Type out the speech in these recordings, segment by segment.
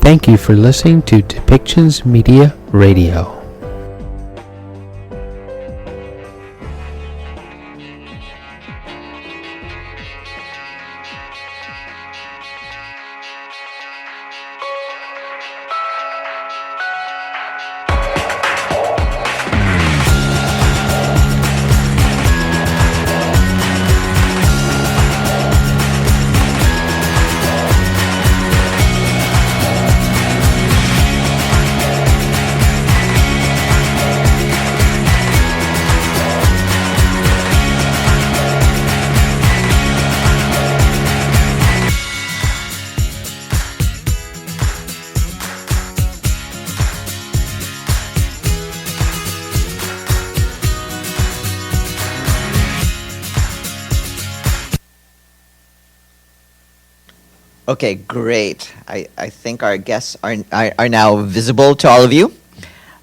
Thank you for listening to Depictions Media Radio. Okay, great. I think our guests are now visible to all of you.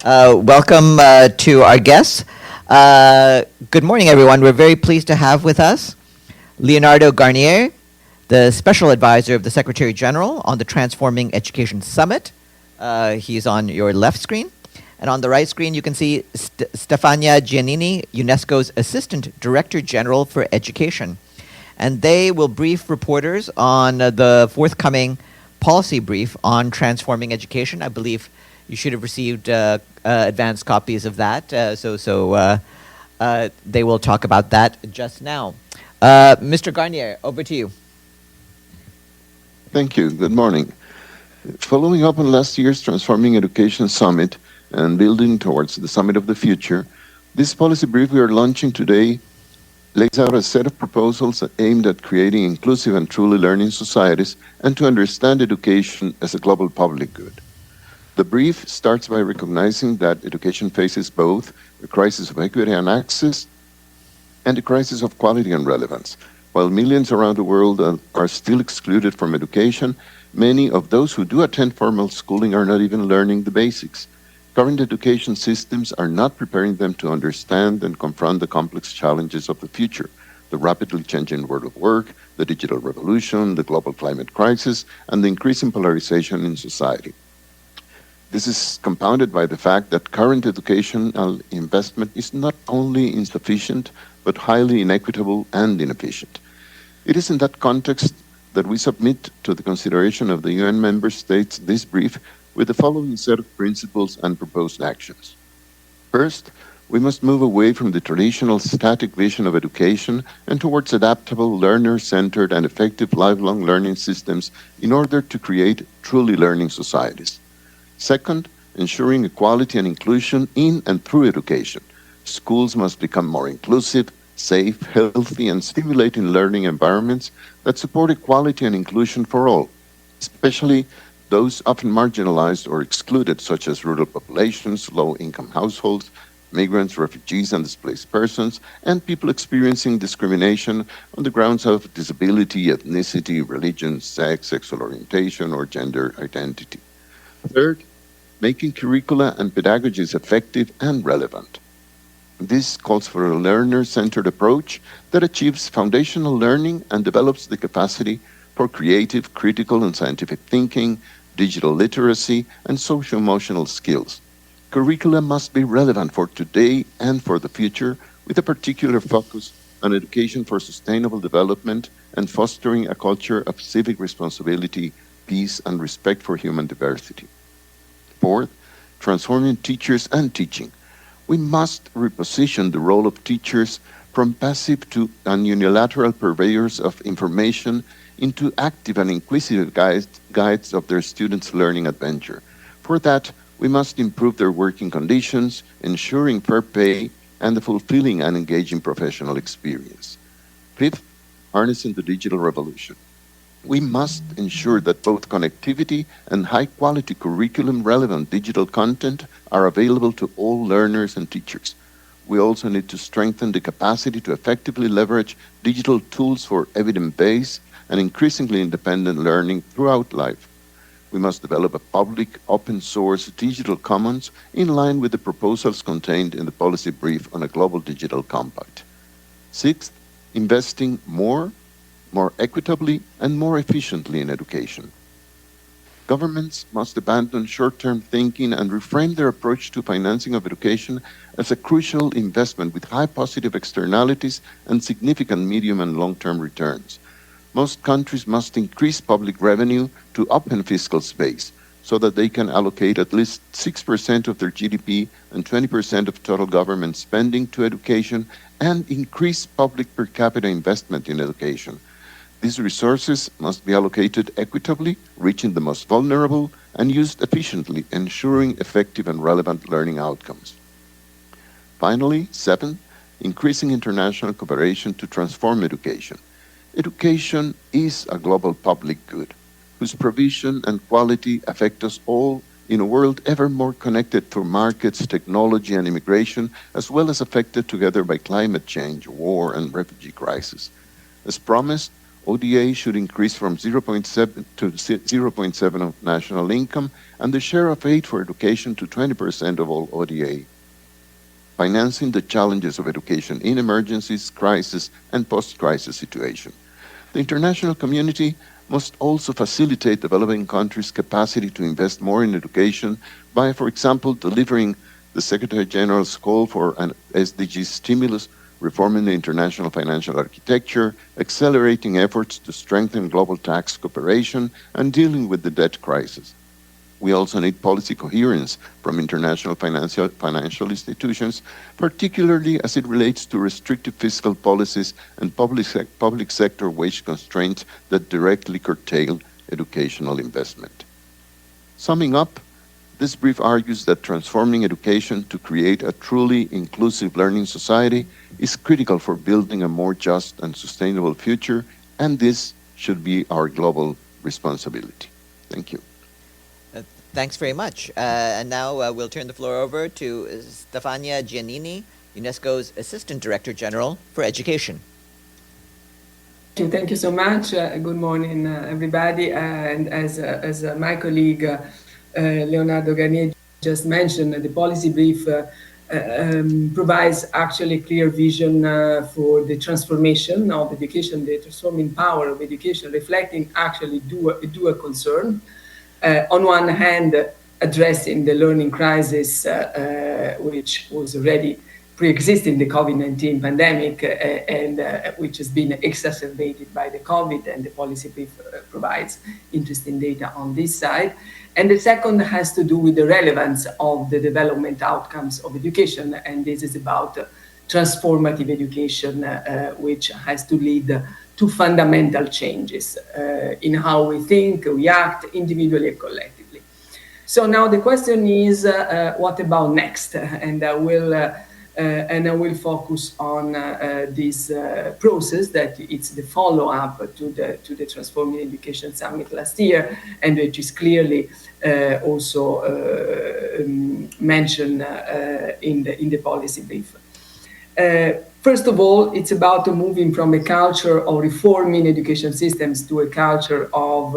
Welcome to our guests. Good morning, everyone. We're very pleased to have with us Leonardo Garnier, the Special Advisor of the Secretary General on the Transforming Education Summit. He's on your left screen. And on the right screen, you can see Stefania Giannini, UNESCO's Assistant Director General for Education. And they will brief reporters on the forthcoming policy brief on transforming education. I believe you should have received advanced copies of that, so they will talk about that just now. Mr. Garnier, over to you. Thank you. Good morning. Following up on last year's Transforming Education Summit and building towards the Summit of the Future, this policy brief we are launching today lays out a set of proposals aimed at creating inclusive and truly learning societies and to understand education as a global public good. The brief starts by recognizing that education faces both a crisis of equity and access and a crisis of quality and relevance. While millions around the world are still excluded from education, many of those who do attend formal schooling are not even learning the basics. Current education systems are not preparing them to understand and confront the complex challenges of the future, the rapidly changing world of work, the digital revolution, the global climate crisis, and the increasing polarization in society. This is compounded by the fact that current educational investment is not only insufficient, but highly inequitable and inefficient. It is in that context that we submit to the consideration of the UN member states this brief with the following set of principles and proposed actions. First, we must move away from the traditional static vision of education and towards adaptable, learner-centered, and effective lifelong learning systems in order to create truly learning societies. Second, ensuring equality and inclusion in and through education. Schools must become more inclusive, safe, healthy, and stimulating learning environments that support equality and inclusion for all, especially those often marginalized or excluded, such as rural populations, low-income households, migrants, refugees, and displaced persons, and people experiencing discrimination on the grounds of disability, ethnicity, religion, sex, sexual orientation, or gender identity. Third, making curricula and pedagogies effective and relevant. This calls for a learner-centered approach that achieves foundational learning and develops the capacity for creative, critical, and scientific thinking, digital literacy, and social-emotional skills. Curricula must be relevant for today and for the future, with a particular focus on education for sustainable development and fostering a culture of civic responsibility, peace, and respect for human diversity. Fourth, transforming teachers and teaching. We must reposition the role of teachers from passive to unilateral purveyors of information into active and inquisitive guides of their students' learning adventure. For that, we must improve their working conditions, ensuring fair pay, and the fulfilling and engaging professional experience. Fifth, harnessing the digital revolution. We must ensure that both connectivity and high-quality curriculum-relevant digital content are available to all learners and teachers. We also need to strengthen the capacity to effectively leverage digital tools for evidence-based and increasingly independent learning throughout life. We must develop a public, open-source digital commons in line with the proposals contained in the policy brief on a global digital compact. Sixth, investing more equitably, and more efficiently in education. Governments must abandon short-term thinking and reframe their approach to financing of education as a crucial investment with high positive externalities and significant medium and long-term returns. Most countries must increase public revenue to open fiscal space so that they can allocate at least 6% of their GDP and 20% of total government spending to education and increase public per capita investment in education. These resources must be allocated equitably, reaching the most vulnerable, and used efficiently, ensuring effective and relevant learning outcomes. Finally, 7, increasing international cooperation to transform education. Education is a global public good, whose provision and quality affect us all in a world ever more connected through markets, technology, and immigration, as well as affected together by climate change, war, and refugee crisis. As promised, ODA should increase from 0.7 to 0.7 of national income, and the share of aid for education to 20% of all ODA. Financing the challenges of education in emergencies, crisis, and post-crisis situation. The international community must also facilitate developing countries' capacity to invest more in education by, for example, delivering the Secretary General's call for an SDG stimulus, reforming the international financial architecture, accelerating efforts to strengthen global tax cooperation, and dealing with the debt crisis. We also need policy coherence from international financial institutions, particularly as it relates to restrictive fiscal policies and public sector wage constraints that directly curtail educational investment. Summing up, this brief argues that transforming education to create a truly inclusive learning society is critical for building a more just and sustainable future, and this should be our global responsibility. Thank you. Thanks very much. And now we'll turn the floor over to Stefania Giannini, UNESCO's Assistant Director General for Education. Thank you so much. Good morning, everybody. And as my colleague Leonardo Garnier just mentioned, the policy brief provides actually clear vision for the transformation of education, the transforming power of education, reflecting actually dual concern. On one hand, addressing the learning crisis, which was already pre-existing the COVID-19 pandemic and which has been exacerbated by the COVID, and the policy brief provides interesting data on this side. And the second has to do with the relevance of the development outcomes of education, and this is about transformative education, which has to lead to fundamental changes in how we think, we act individually and collectively. So now the question is, what about next? And I will focus on this process that it's the follow-up to the Transforming Education Summit last year, and which is clearly also mentioned in the policy brief. First of all, it's about moving from a culture of reforming education systems to a culture of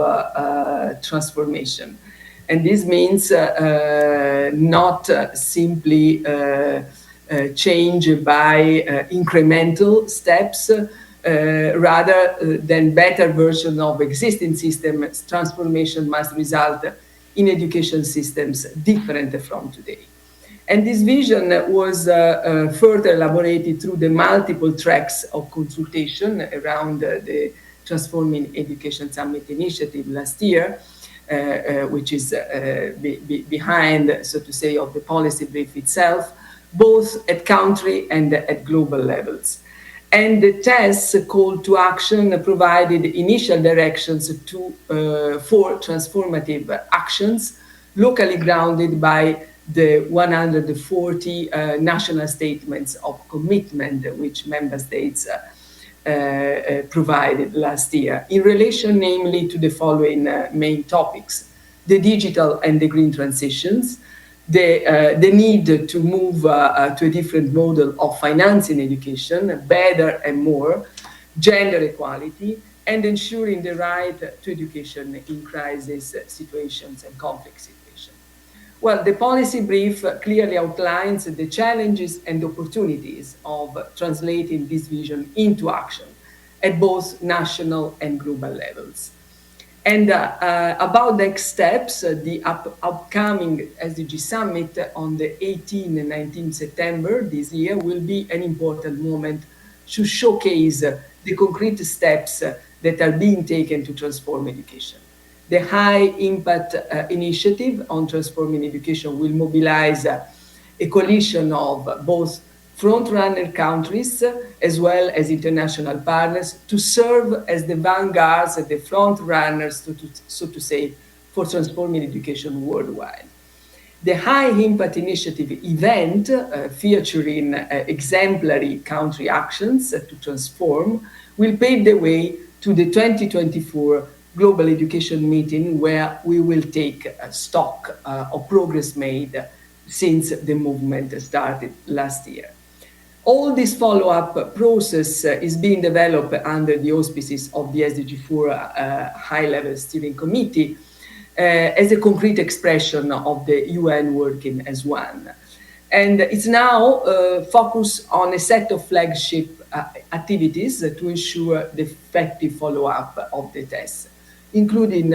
transformation. And this means not simply change by incremental steps, rather than better version of existing systems. Transformation must result in education systems different from today. And this vision was further elaborated through the multiple tracks of consultation around the Transforming Education Summit initiative last year, which is behind, so to say, of the policy brief itself, both at country and at global levels. And the TESS call to action provided initial directions for transformative actions, locally grounded by the 140 national statements of commitment which member states provided last year, in relation namely to the following main topics: the digital and the green transitions, the need to move to a different model of financing education, better and more, gender equality, and ensuring the right to education in crisis situations and conflict situations. Well, the policy brief clearly outlines the challenges and opportunities of translating this vision into action at both national and global levels. And about next steps, the upcoming SDG Summit on the 18th and 19th September this year will be an important moment to showcase the concrete steps that are being taken to transform education. The High Impact Initiative on Transforming Education will mobilize a coalition of both front-runner countries as well as international partners to serve as the vanguards, the front-runners, so to say, for transforming education worldwide. The High Impact Initiative event, featuring exemplary country actions to transform, will pave the way to the 2024 Global Education Meeting, where we will take stock of progress made since the movement started last year. All this follow-up process is being developed under the auspices of the SDG 4 High-Level Steering Committee as a concrete expression of the UN working as one. And it's now focused on a set of flagship activities to ensure the effective follow-up of the tests, including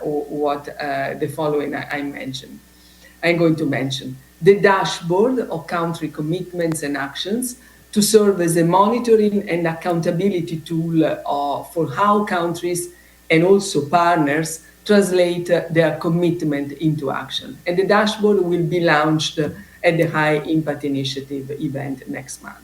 what the following I'm going to mention. The dashboard of country commitments and actions to serve as a monitoring and accountability tool for how countries and also partners translate their commitment into action. And the dashboard will be launched at the High Impact Initiative event next month.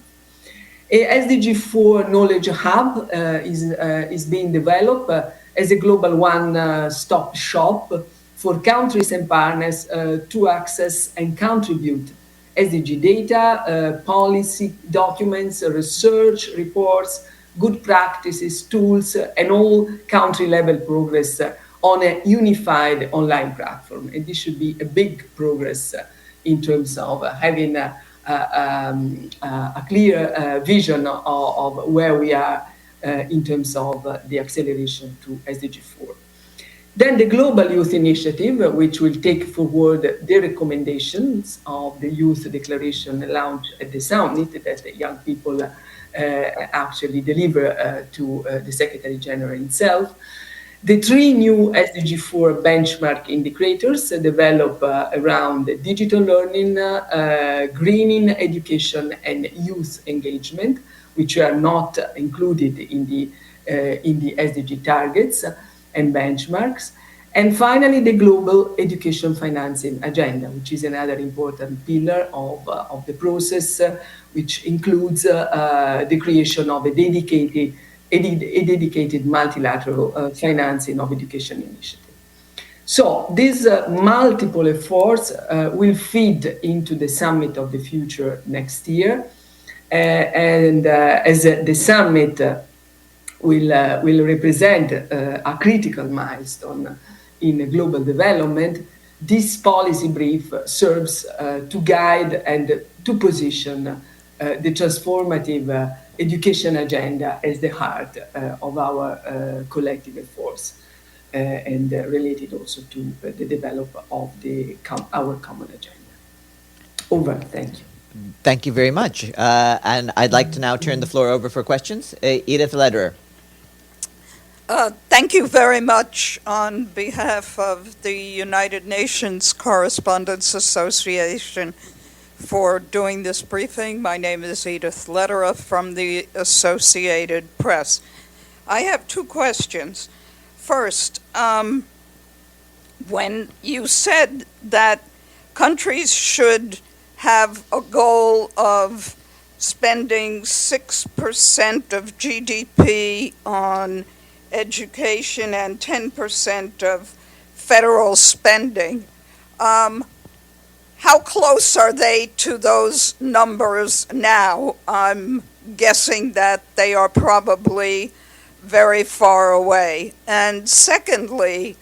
A SDG 4 Knowledge Hub is being developed as a global one-stop shop for countries and partners to access and contribute SDG data, policy documents, research reports, good practices, tools, and all country-level progress on a unified online platform. And this should be a big progress in terms of having a clear vision of where we are in terms of the acceleration to SDG 4. Then the Global Youth Initiative, which will take forward the recommendations of the Youth Declaration launched at the summit that the young people actually deliver to the Secretary General himself. The 3 new SDG 4 benchmark indicators developed around digital learning, greening education, and youth engagement, which are not included in the SDG targets and benchmarks. And finally, the Global Education Financing Agenda, which is another important pillar of the process, which includes the creation of a dedicated multilateral financing of education initiative. So these multiple efforts will feed into the Summit of the Future next year. And as the summit will represent a critical milestone in global development, this policy brief serves to guide and to position the transformative education agenda as the heart of our collective efforts and related also to the development of our common agenda. Over, thank you. Thank you very much. And I'd like to now turn the floor over for questions. Edith Lederer. Thank you very much on behalf of the United Nations Correspondents Association for doing this briefing. My name is Edith Lederer from the Associated Press. I have 2 questions. First, when you said that countries should have a goal of spending 6% of GDP on education and 10% of federal spending, how close are they to those numbers now? I'm guessing that they are probably very far away. And secondly,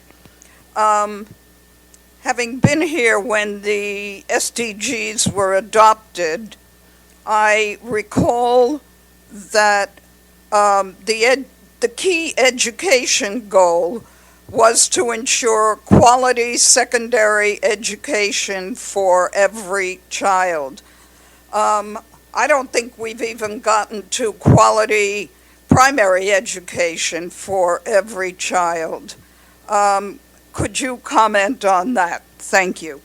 having been here when the SDGs were adopted, I recall that the key education goal was to ensure quality secondary education for every child. I don't think we've even gotten to quality primary education for every child. Could you comment on that? Thank you.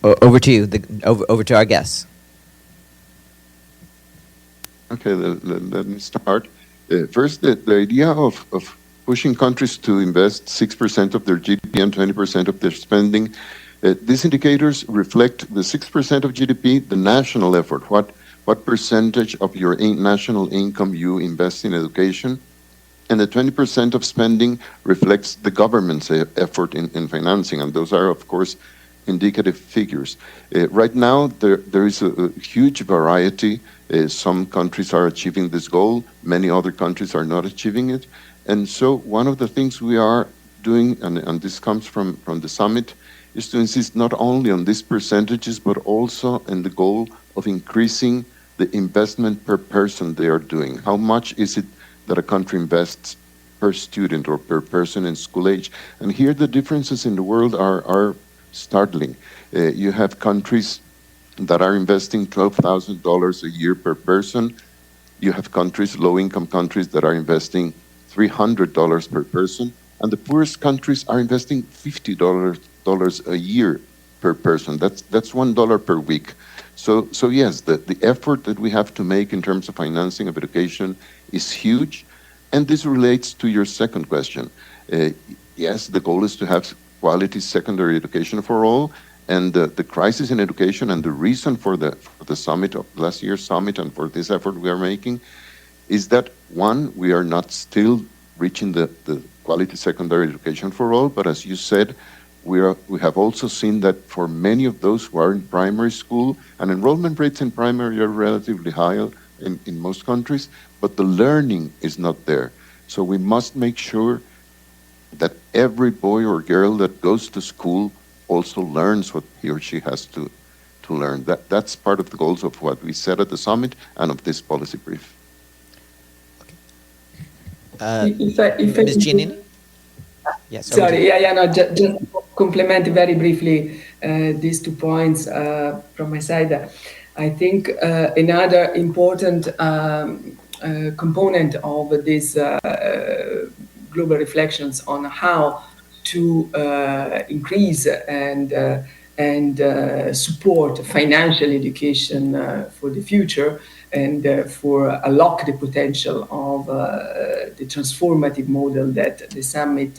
Over to you, over to our guests. Okay, let me start. First, the idea of pushing countries to invest 6% of their GDP and 20% of their spending, these indicators reflect the 6% of GDP, the national effort, what percentage of your national income you invest in education, and the 20% of spending reflects the government's effort in financing, and those are, of course, indicative figures. Right now, there is a huge variety. Some countries are achieving this goal, many other countries are not achieving it. And so one of the things we are doing, and this comes from the summit, is to insist not only on these percentages, but also in the goal of increasing the investment per person they are doing. How much is it that a country invests per student or per person in school age? And here the differences in the world are startling. You have countries that are investing $12,000 a year per person. You have countries, low-income countries, that are investing $300 per person, and the poorest countries are investing $50 a year per person. That's $1 per week. So yes, the effort that we have to make in terms of financing of education is huge, and this relates to your second question. Yes, the goal is to have quality secondary education for all, and the crisis in education and the reason for the summit, of last year's summit, and for this effort we are making, is that, one, we are not still reaching the quality secondary education for all, but as you said, we have also seen that for many of those who are in primary school, and enrollment rates in primary are relatively high in most countries, but the learning is not there. So we must make sure that every boy or girl that goes to school also learns what he or she has to learn. That's part of the goals of what we said at the summit and of this policy brief. If Ms. Giannini? Yes. Sorry, no, just complement very briefly these 2 points from my side. I think another important component of this global reflections on how to increase and support financial education for the future, and for unlock the potential of the transformative model that the summit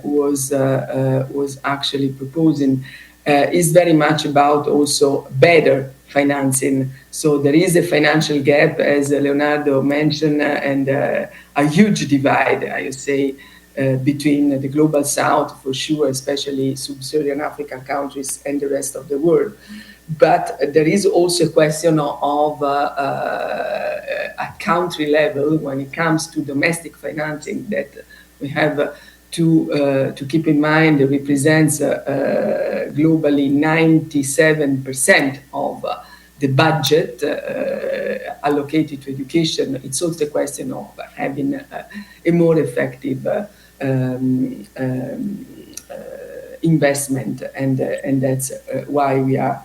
was actually proposing, is very much about also better financing. So there is a financial gap, as Leonardo mentioned, and a huge divide, I would say, between the global south, for sure, especially sub-Saharan African countries and the rest of the world. But there is also a question of a country level when it comes to domestic financing that we have to keep in mind. It represents globally 97% of the budget allocated to education. It's also a question of having a more effective investment, and that's why we are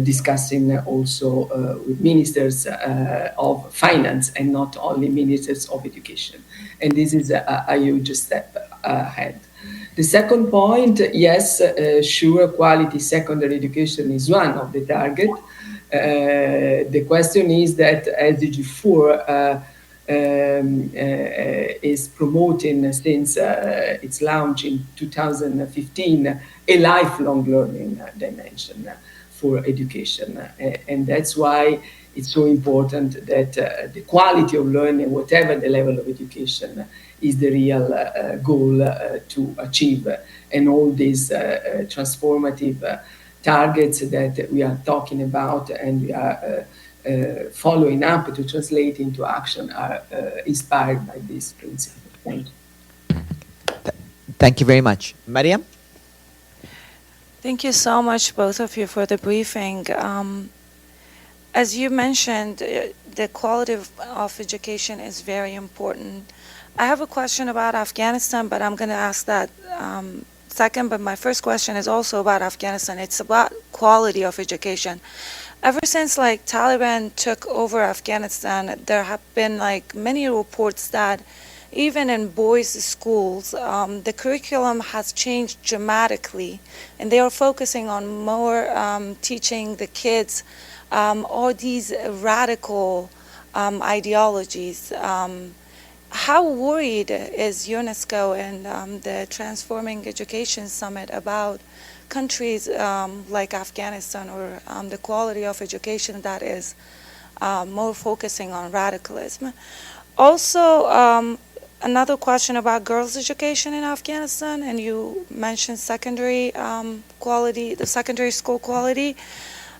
discussing also with ministers of finance and not only ministers of education. And this is a huge step ahead. The second point, yes, sure, quality secondary education is one of the target. The question is that SDG 4 is promoting since its launch in 2015 a lifelong learning dimension for education, and that's why it's so important that the quality of learning, whatever the level of education, is the real goal to achieve, and all these transformative targets that we are talking about and we are following up to translate into action are inspired by this principle. Thank you. Thank you very much. Mariam? Thank you so much, both of you, for the briefing. As you mentioned, the quality of education is very important. I have a question about Afghanistan, but I'm going to ask that second. But my first question is also about Afghanistan. It's about quality of education. ever since like Taliban took over Afghanistan, there have been like many reports that even in boys' schools, the curriculum has changed dramatically, and they are focusing on more teaching the kids all these radical ideologies. How worried is UNESCO and the Transforming Education Summit about countries like Afghanistan or the quality of education that is more focusing on radicalism? Also, another question about girls' education in Afghanistan, and you mentioned secondary quality, the secondary school quality.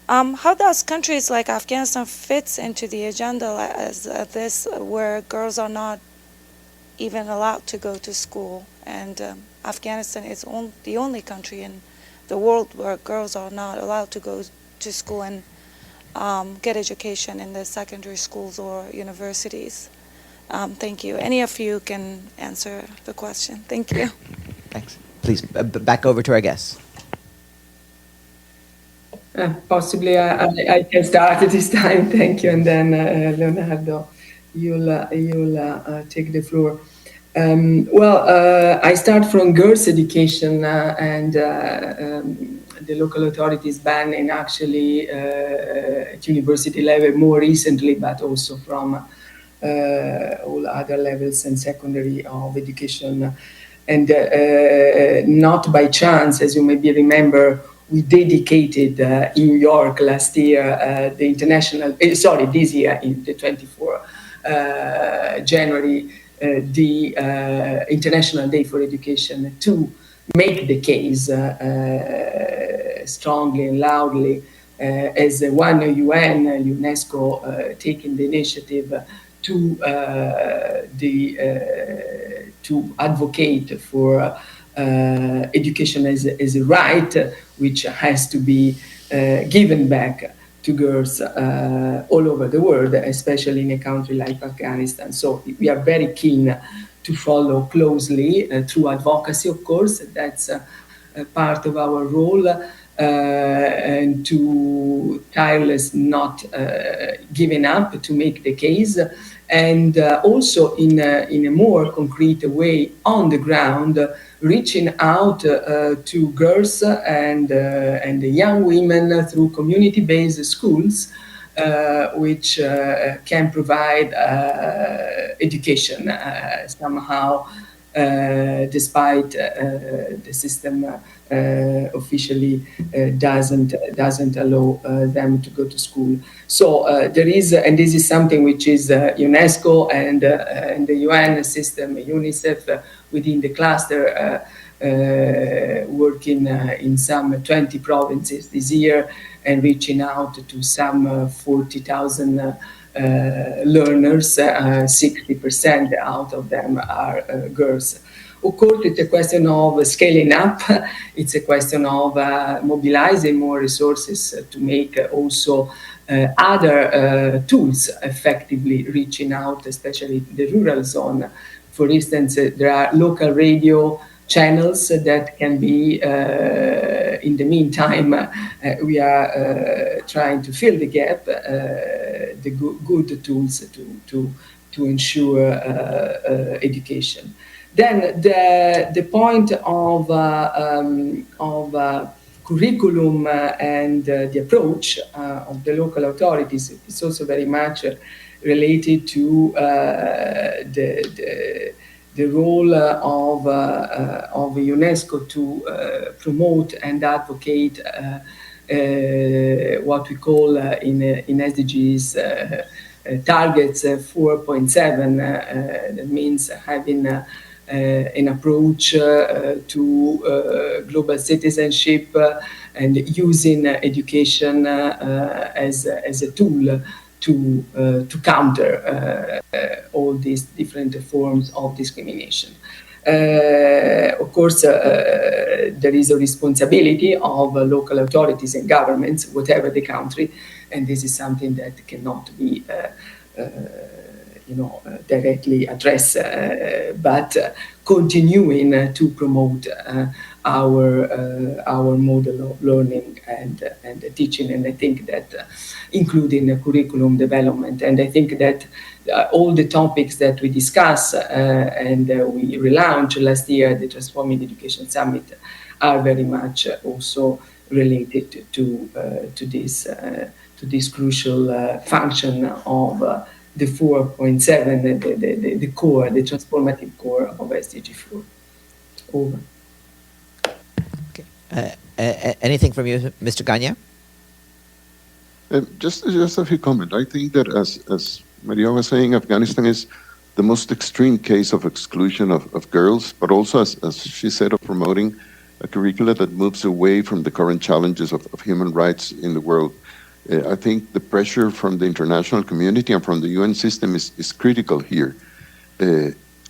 How does countries like Afghanistan fits into the agenda as this, where girls are not even allowed to go to school, and Afghanistan is the only country in the world where girls are not allowed to go to school and get education in the secondary schools or universities? Thank you. Any of you can answer the question. Thank you. Thanks. Please, back over to our guests. Possibly I can start this time. Thank you. And then Leonardo, you'll take the floor. I start from girls' education and the local authorities banning actually at university level more recently, but also from all other levels and secondary of education. And not by chance, as you maybe remember, we dedicated in New York last year, this year in the 24 January, the International Day for Education, to make the case strongly and loudly as one UN, UNESCO taking the initiative to advocate for education as a right, which has to be given back to girls all over the world, especially in a country like Afghanistan. So we are very keen to follow closely through advocacy, of course. That's part of our role, and to tireless not giving up to make the case, and also in a more concrete way on the ground, reaching out to girls and young women through community-based schools, which can provide education somehow, despite the system officially doesn't allow them to go to school. So there is, and this is something which is UNESCO and the UN system, UNICEF, within the cluster, working in some 20 provinces this year and reaching out to some 40,000 learners. 60% out of them are girls. Of course, it's a question of scaling up. It's a question of mobilizing more resources to make also other tools effectively reaching out, especially the rural zone. For instance, there are local radio channels that can be, in the meantime, we are trying to fill the gap, the good tools to ensure education. Then the point of curriculum and the approach of the local authorities is also very much related to the role of UNESCO to promote and advocate what we call in SDGs targets 4.7. That means having an approach to global citizenship and using education as a tool to counter all these different forms of discrimination. Of course, there is a responsibility of local authorities and governments, whatever the country, and this is something that cannot be directly addressed, but continuing to promote our model of learning and teaching. And I think that including curriculum development. And I think that all the topics that we discuss and we relaunched last year, the Transforming Education Summit, are very much also related to this crucial function of the 4.7, the core, the transformative core of SDG 4. Over. Okay. Anything from you, Mr. Garnier? Just a few comments. I think that as Maria was saying, Afghanistan is the most extreme case of exclusion of girls, but also, as she said, of promoting a curricula that moves away from the current challenges of human rights in the world. I think the pressure from the international community and from the UN system is critical here.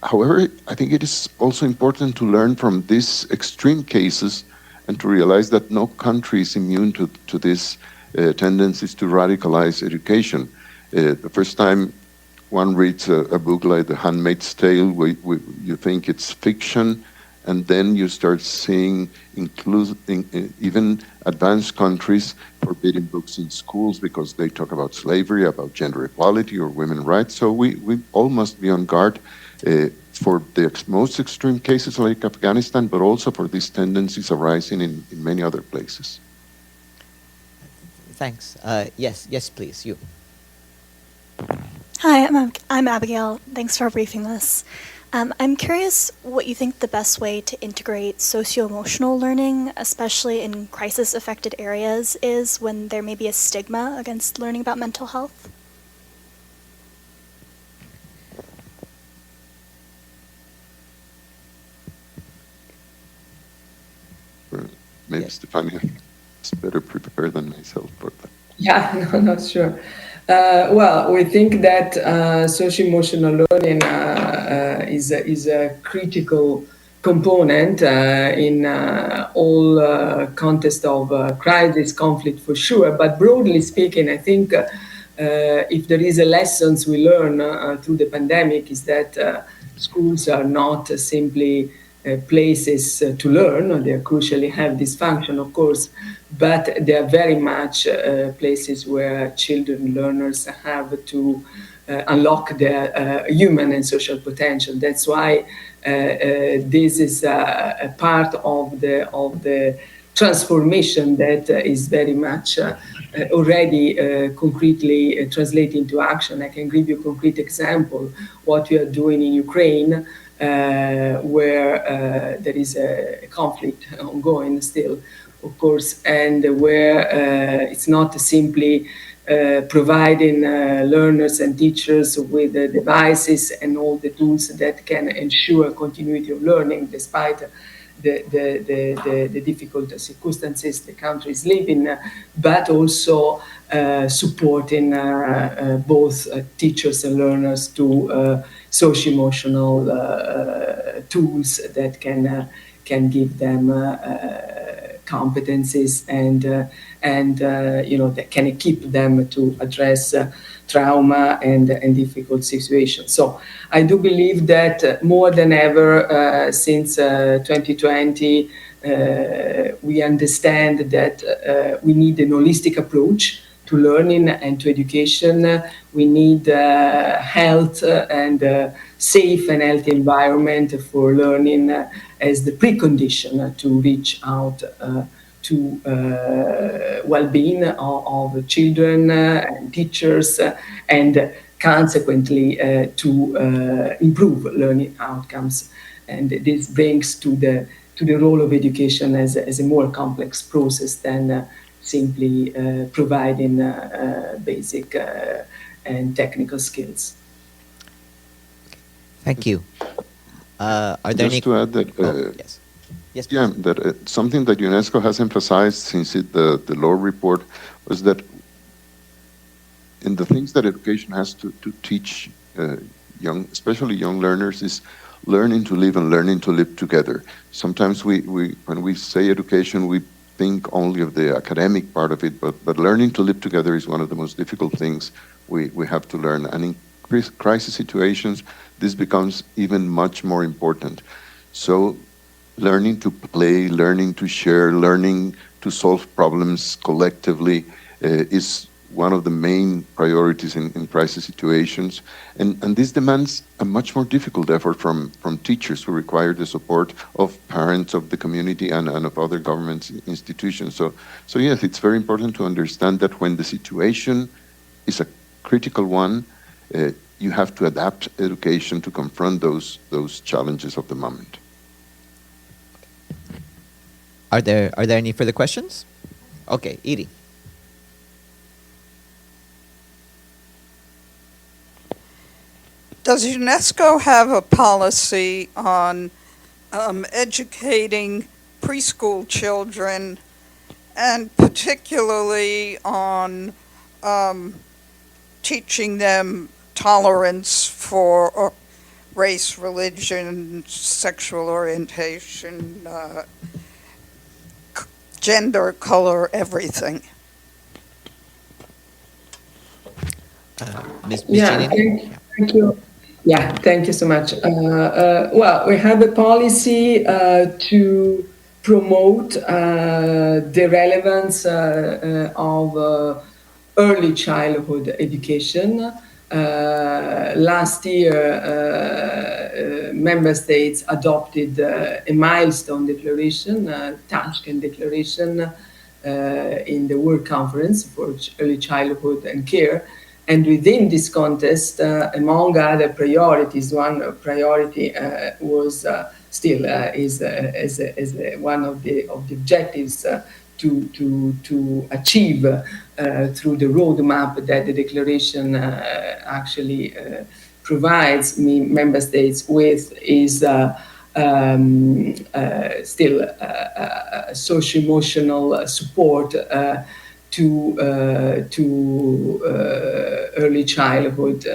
However, I think it is also important to learn from these extreme cases and to realize that no country is immune to these tendencies to radicalize education. The first time one reads a book like The Handmaid's Tale, you think it's fiction, and then you start seeing even advanced countries forbidding books in schools because they talk about slavery, about gender equality or women's rights. So we all must be on guard for the most extreme cases like Afghanistan, but also for these tendencies arising in many other places. Thanks. Yes, please, you. Hi, I'm Abigail. Thanks for briefing us. I'm curious what you think the best way to integrate socio-emotional learning, especially in crisis-affected areas, is when there may be a stigma against learning about mental health. Maybe Stefania is better prepared than myself for that. Yeah, no, sure. Well, we think that socio-emotional learning is a critical component in all context of crisis, conflict for sure. But broadly speaking, I think if there is a lessons we learn through the pandemic is that schools are not simply places to learn. They crucially have this function, of course, but they are very much places where children, learners have to unlock their human and social potential. That's why this is a part of the transformation that is very much already concretely translated into action. I can give you a concrete example, what we are doing in Ukraine, where there is a conflict ongoing still, of course, and where it's not simply providing learners and teachers with the devices and all the tools that can ensure continuity of learning despite the difficult circumstances the country is living, but also supporting both teachers and learners to socio-emotional tools that can give them competencies and that can equip them to address trauma and difficult situations. So I do believe that more than ever since 2020, we understand that we need an holistic approach to learning and to education. We need health and safe and healthy environment for learning as the precondition to reach out to well-being of children and teachers, and consequently to improve learning outcomes. And this brings to the role of education as a more complex process than simply providing basic and technical skills. Thank you. Are there Just to add that, yes. Yeah, that something that UNESCO has emphasized since the law report was that in the things that education has to teach especially young learners, is learning to live and learning to live together. Sometimes when we say education, we think only of the academic part of it, but learning to live together is one of the most difficult things we have to learn. And in crisis situations, this becomes even much more important. So learning to play, learning to share, learning to solve problems collectively is one of the main priorities in crisis situations. And this demands a much more difficult effort from teachers who require the support of parents, of the community, and of other government institutions. So yes, it's very important to understand that when the situation is a critical one, you have to adapt education to confront those challenges of the moment. Are there any further questions? Okay, Edie. Does UNESCO have a policy on educating preschool children, and particularly on teaching them tolerance for race, religion, sexual orientation, gender, color, everything? Ms. Yeah, Giannini? thank you. Yeah, thank you so much. Well, we have a policy to promote the relevance of early childhood education. Last year, member states adopted a milestone declaration, Tashkent Declaration, in the World Conference for Early Childhood and Care. And within this context, among other priorities, one priority was still is one of the objectives to achieve through the roadmap that the declaration actually provides member states with is still socio-emotional support to early childhood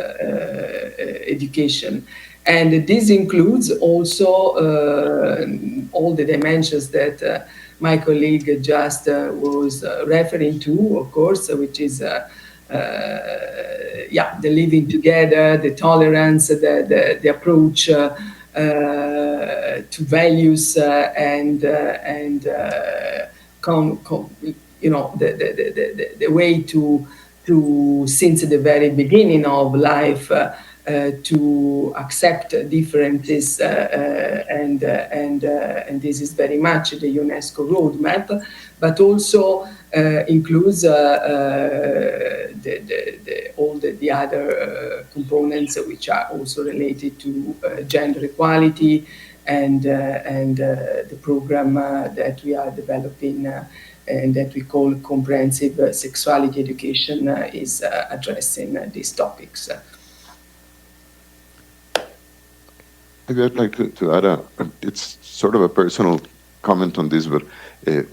education. And this includes also all the dimensions that my colleague just was referring to, of course, which is the living together, the tolerance, the approach to values and the way to since the very beginning of life to accept differences and this is very much the UNESCO roadmap, but also includes all the other components which are also related to gender equality and the program that we are developing and that we call comprehensive sexuality education is addressing these topics. Maybe I'd like to add it's sort of a personal comment on this, but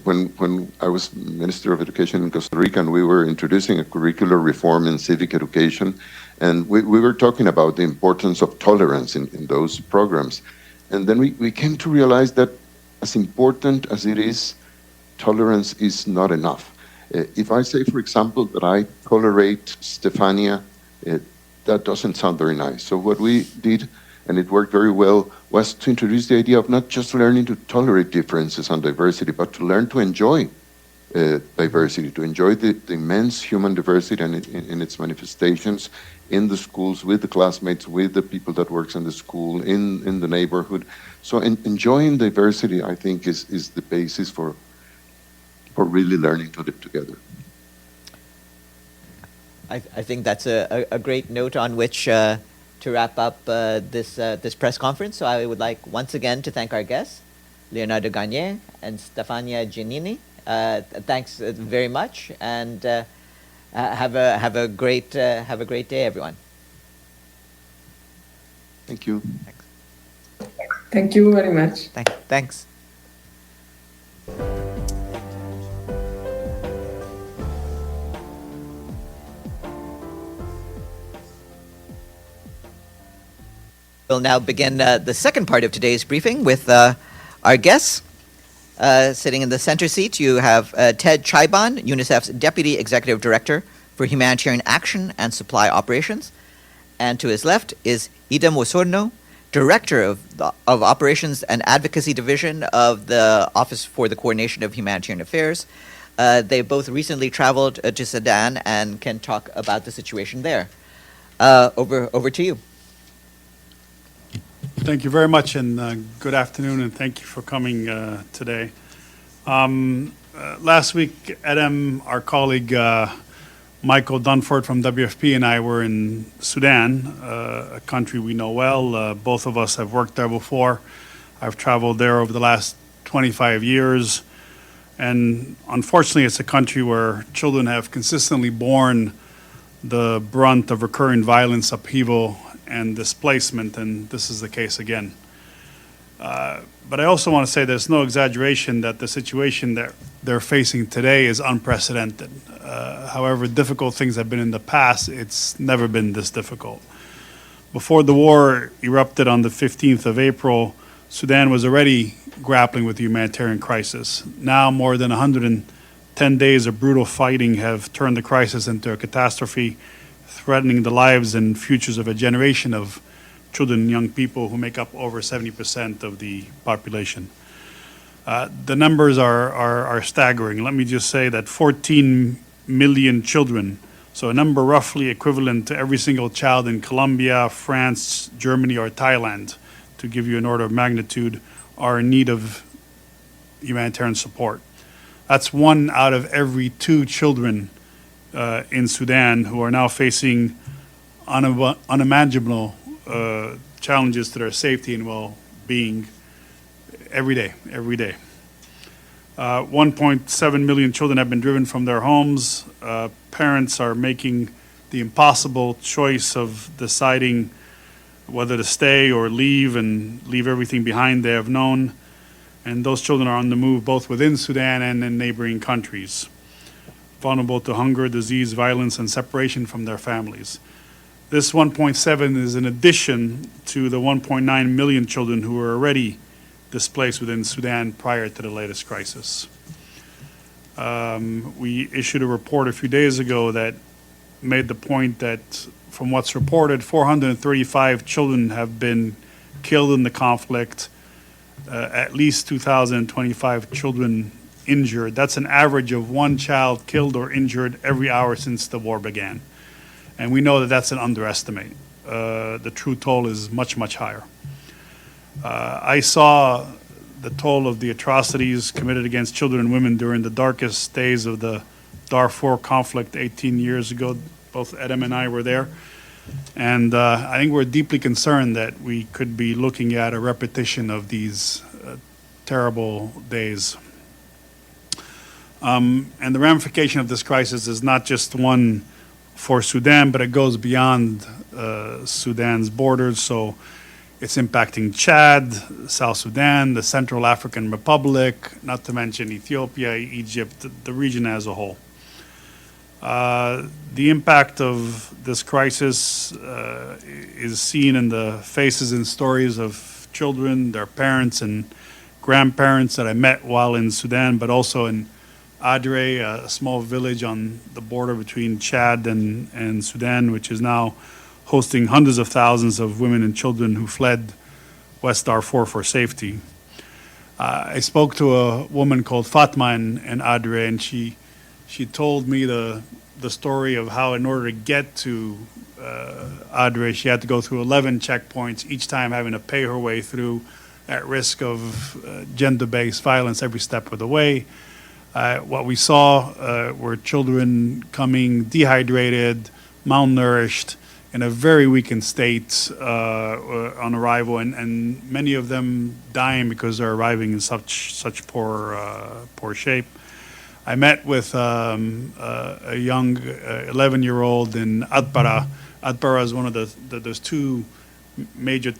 when I was Minister of Education in Costa Rica and we were introducing a curricular reform in civic education, and we were talking about the importance of tolerance in those programs. And then we came to realize that as important as it is, tolerance is not enough. If I say, for example, that I tolerate Stefania, that doesn't sound very nice. So what we did, and it worked very well, was to introduce the idea of not just learning to tolerate differences and diversity, but to learn to enjoy diversity, to enjoy the immense human diversity and in its manifestations in the schools, with the classmates, with the people that works in the school, in the neighborhood. So enjoying diversity, I think, is the basis for really learning to live together. I think that's a great note on which to wrap up this press conference. So I would like once again to thank our guests, Leonardo Garnier and Stefania Giannini. Thanks very much, and have a great day, everyone. Thank you. Thank you very much. Thanks. We'll now begin the second part of today's briefing with our guests. Sitting in the center seat, you have Ted Chaiban, UNICEF's Deputy Executive Director for Humanitarian Action and Supply Operations. And to his left is Ida Mosorno, Director of Operations and Advocacy Division of the Office for the Coordination of Humanitarian Affairs. They both recently traveled to Sudan and can talk about the situation there. Over to you. Thank you very much, and good afternoon, and thank you for coming today. Last week, Adam, our colleague Michael Dunford from WFP, and I were in Sudan, a country we know well. Both of us have worked there before. I've traveled there over the last 25 years. And unfortunately, it's a country where children have consistently borne the brunt of recurring violence, upheaval, and displacement, and this is the case again. But I also want to say there's no exaggeration that the situation that they're facing today is unprecedented. However difficult things have been in the past, it's never been this difficult. Before the war erupted on the 15th of April, Sudan was already grappling with the humanitarian crisis. Now, more than 110 days of brutal fighting have turned the crisis into a catastrophe, threatening the lives and futures of a generation of children and young people who make up over 70% of the population. The numbers are staggering. Let me just say that 14 million children, so a number roughly equivalent to every single child in Colombia, France, Germany, or Thailand, to give you an order of magnitude, are in need of humanitarian support. That's 1 out of every 2 children in Sudan who are now facing unimaginable challenges to their safety and well-being every day. 1.7 million children have been driven from their homes. Parents are making the impossible choice of deciding whether to stay or leave and leave everything behind they have known. And those children are on the move both within Sudan and in neighboring countries, vulnerable to hunger, disease, violence, and separation from their families. This 1.7 is in addition to the 1.9 million children who were already displaced within Sudan prior to the latest crisis. We issued a report a few days ago that made the point that, from what's reported, 435 children have been killed in the conflict, at least 2,025 children injured. That's an average of 1 child killed or injured every hour since the war began. And we know that that's an underestimate. The true toll is much, much higher. I saw the toll of the atrocities committed against children and women during the darkest days of the Darfur conflict 18 years ago. Both Adam and I were there. And I think we're deeply concerned that we could be looking at a repetition of these terrible days. And the ramification of this crisis is not just one for Sudan, but it goes beyond Sudan's borders. So it's impacting Chad, South Sudan, the Central African Republic, not to mention Ethiopia, Egypt, the region as a whole. The impact of this crisis is seen in the faces and stories of children, their parents and grandparents that I met while in Sudan, but also in Adre, a small village on the border between Chad and Sudan, which is now hosting hundreds of thousands of women and children who fled West Darfur for safety. I spoke to a woman called Fatma in Adre, and she told me the story of how, in order to get to Adre, she had to go through 11 checkpoints, each time having to pay her way through at risk of gender-based violence every step of the way. What we saw were children coming dehydrated, malnourished, in a very weakened state on arrival, and many of them dying because they're arriving in such poor shape. I met with a young 11-year-old in Atbara. Atbara is one of those 2 major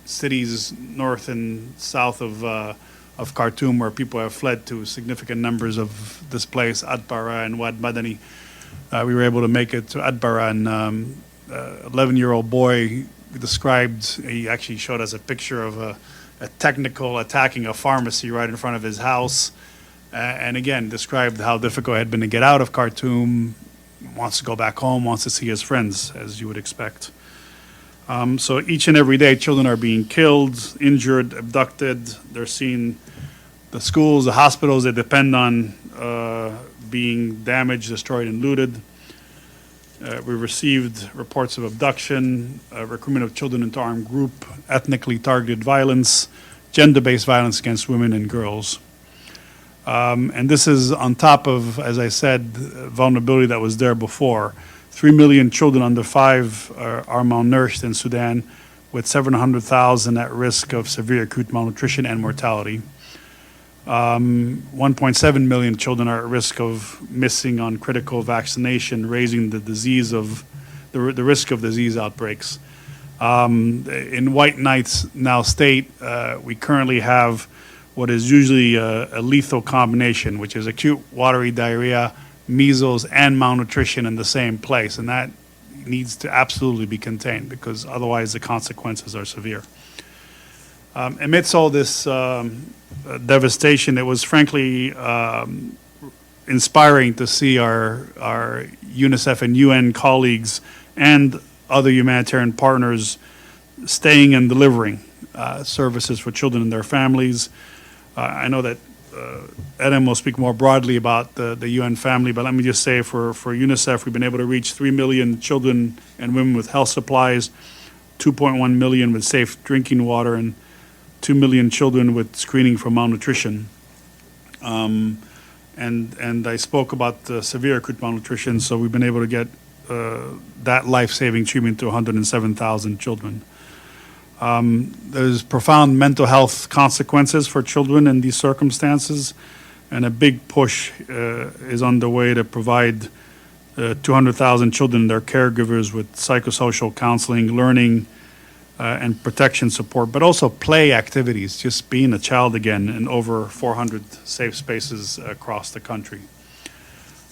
cities north and south of Khartoum, where people have fled to significant numbers of displaced, Atbara and Wad Madani. We were able to make it to Atbara, and 11-year-old boy described, he actually showed us a picture of a technical attacking a pharmacy right in front of his house, and again described how difficult it had been to get out of Khartoum, wants to go back home, wants to see his friends, as you would expect. So each and every day, children are being killed, injured, abducted. They're seeing the schools, the hospitals they depend on being damaged, destroyed, and looted. We received reports of abduction, recruitment of children into armed group, ethnically targeted violence, gender-based violence against women and girls. And this is on top of, as I said, vulnerability that was there before. 3 million children under 5 are malnourished in Sudan, with 700,000 at risk of severe acute malnutrition and mortality. 1.7 million children are at risk of missing on critical vaccination, raising the risk of disease outbreaks. In White Nights now state, we currently have what is usually a lethal combination, which is acute watery diarrhea, measles, and malnutrition in the same place, and that needs to absolutely be contained because otherwise the consequences are severe. Amidst all this devastation, it was frankly inspiring to see our UNICEF and UN colleagues and other humanitarian partners staying and delivering services for children and their families. I know that Adam will speak more broadly about the UN family, but let me just say for UNICEF, we've been able to reach 3 million children and women with health supplies, 2.1 million with safe drinking water, and 2 million children with screening for malnutrition. And I spoke about severe acute malnutrition, so we've been able to get that life-saving treatment to 107,000 children. There's profound mental health consequences for children in these circumstances, and a big push is underway to provide 200,000 children and their caregivers with psychosocial counseling, learning, and protection support, but also play activities, just being a child again in over 400 safe spaces across the country.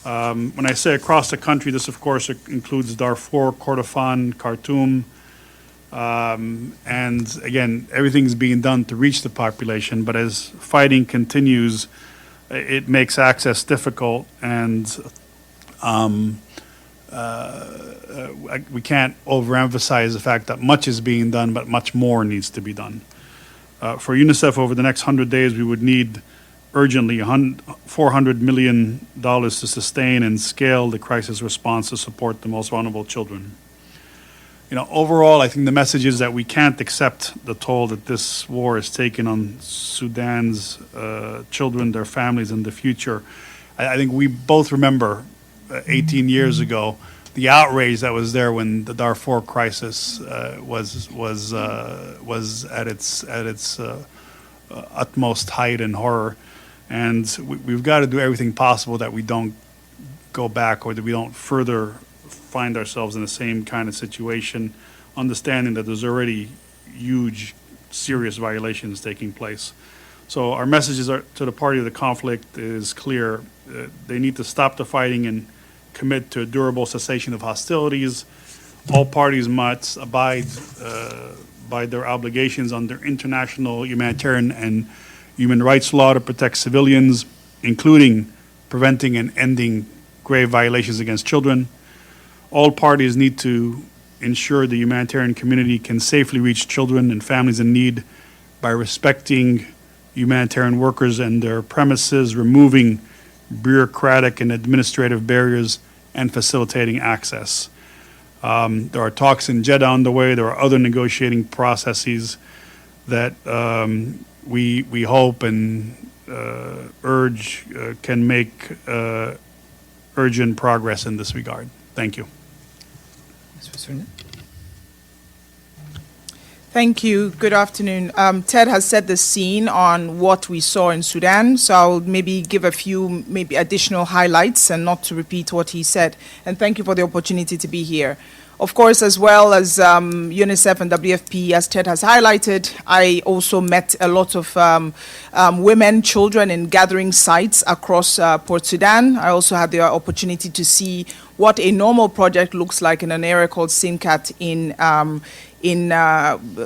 When I say across the country, this of course includes Darfur, Kordofan, Khartoum, and again, everything's being done to reach the population, but as fighting continues, it makes access difficult, and we can't overemphasize the fact that much is being done, but much more needs to be done. For UNICEF, over the next 100 days, we would need urgently $400 million to sustain and scale the crisis response to support the most vulnerable children. You know, overall, I think the message is that we can't accept the toll that this war is taking on Sudan's children, their families, and the future. I think we both remember 18 years ago the outrage that was there when the Darfur crisis was at its utmost height and horror, and we've got to do everything possible that we don't go back or that we don't further find ourselves in the same kind of situation, understanding that there's already huge, serious violations taking place. So our messages to the party of the conflict is clear. They need to stop the fighting and commit to a durable cessation of hostilities. All parties must abide by their obligations under international humanitarian and human rights law to protect civilians, including preventing and ending grave violations against children. All parties need to ensure the humanitarian community can safely reach children and families in need by respecting humanitarian workers and their premises, removing bureaucratic and administrative barriers, and facilitating access. There are talks in Jeddah on the way. There are other negotiating processes that we hope and urge can make urgent progress in this regard. Thank you. Thank you. Good afternoon. Ted has set the scene on what we saw in Sudan, so I'll maybe give a few additional highlights and not to repeat what he said. And thank you for the opportunity to be here. Of course, as well as UNICEF and WFP, as Ted has highlighted, I also met a lot of women, children in gathering sites across Port Sudan. I also had the opportunity to see what a normal project looks like in an area called Sinkat in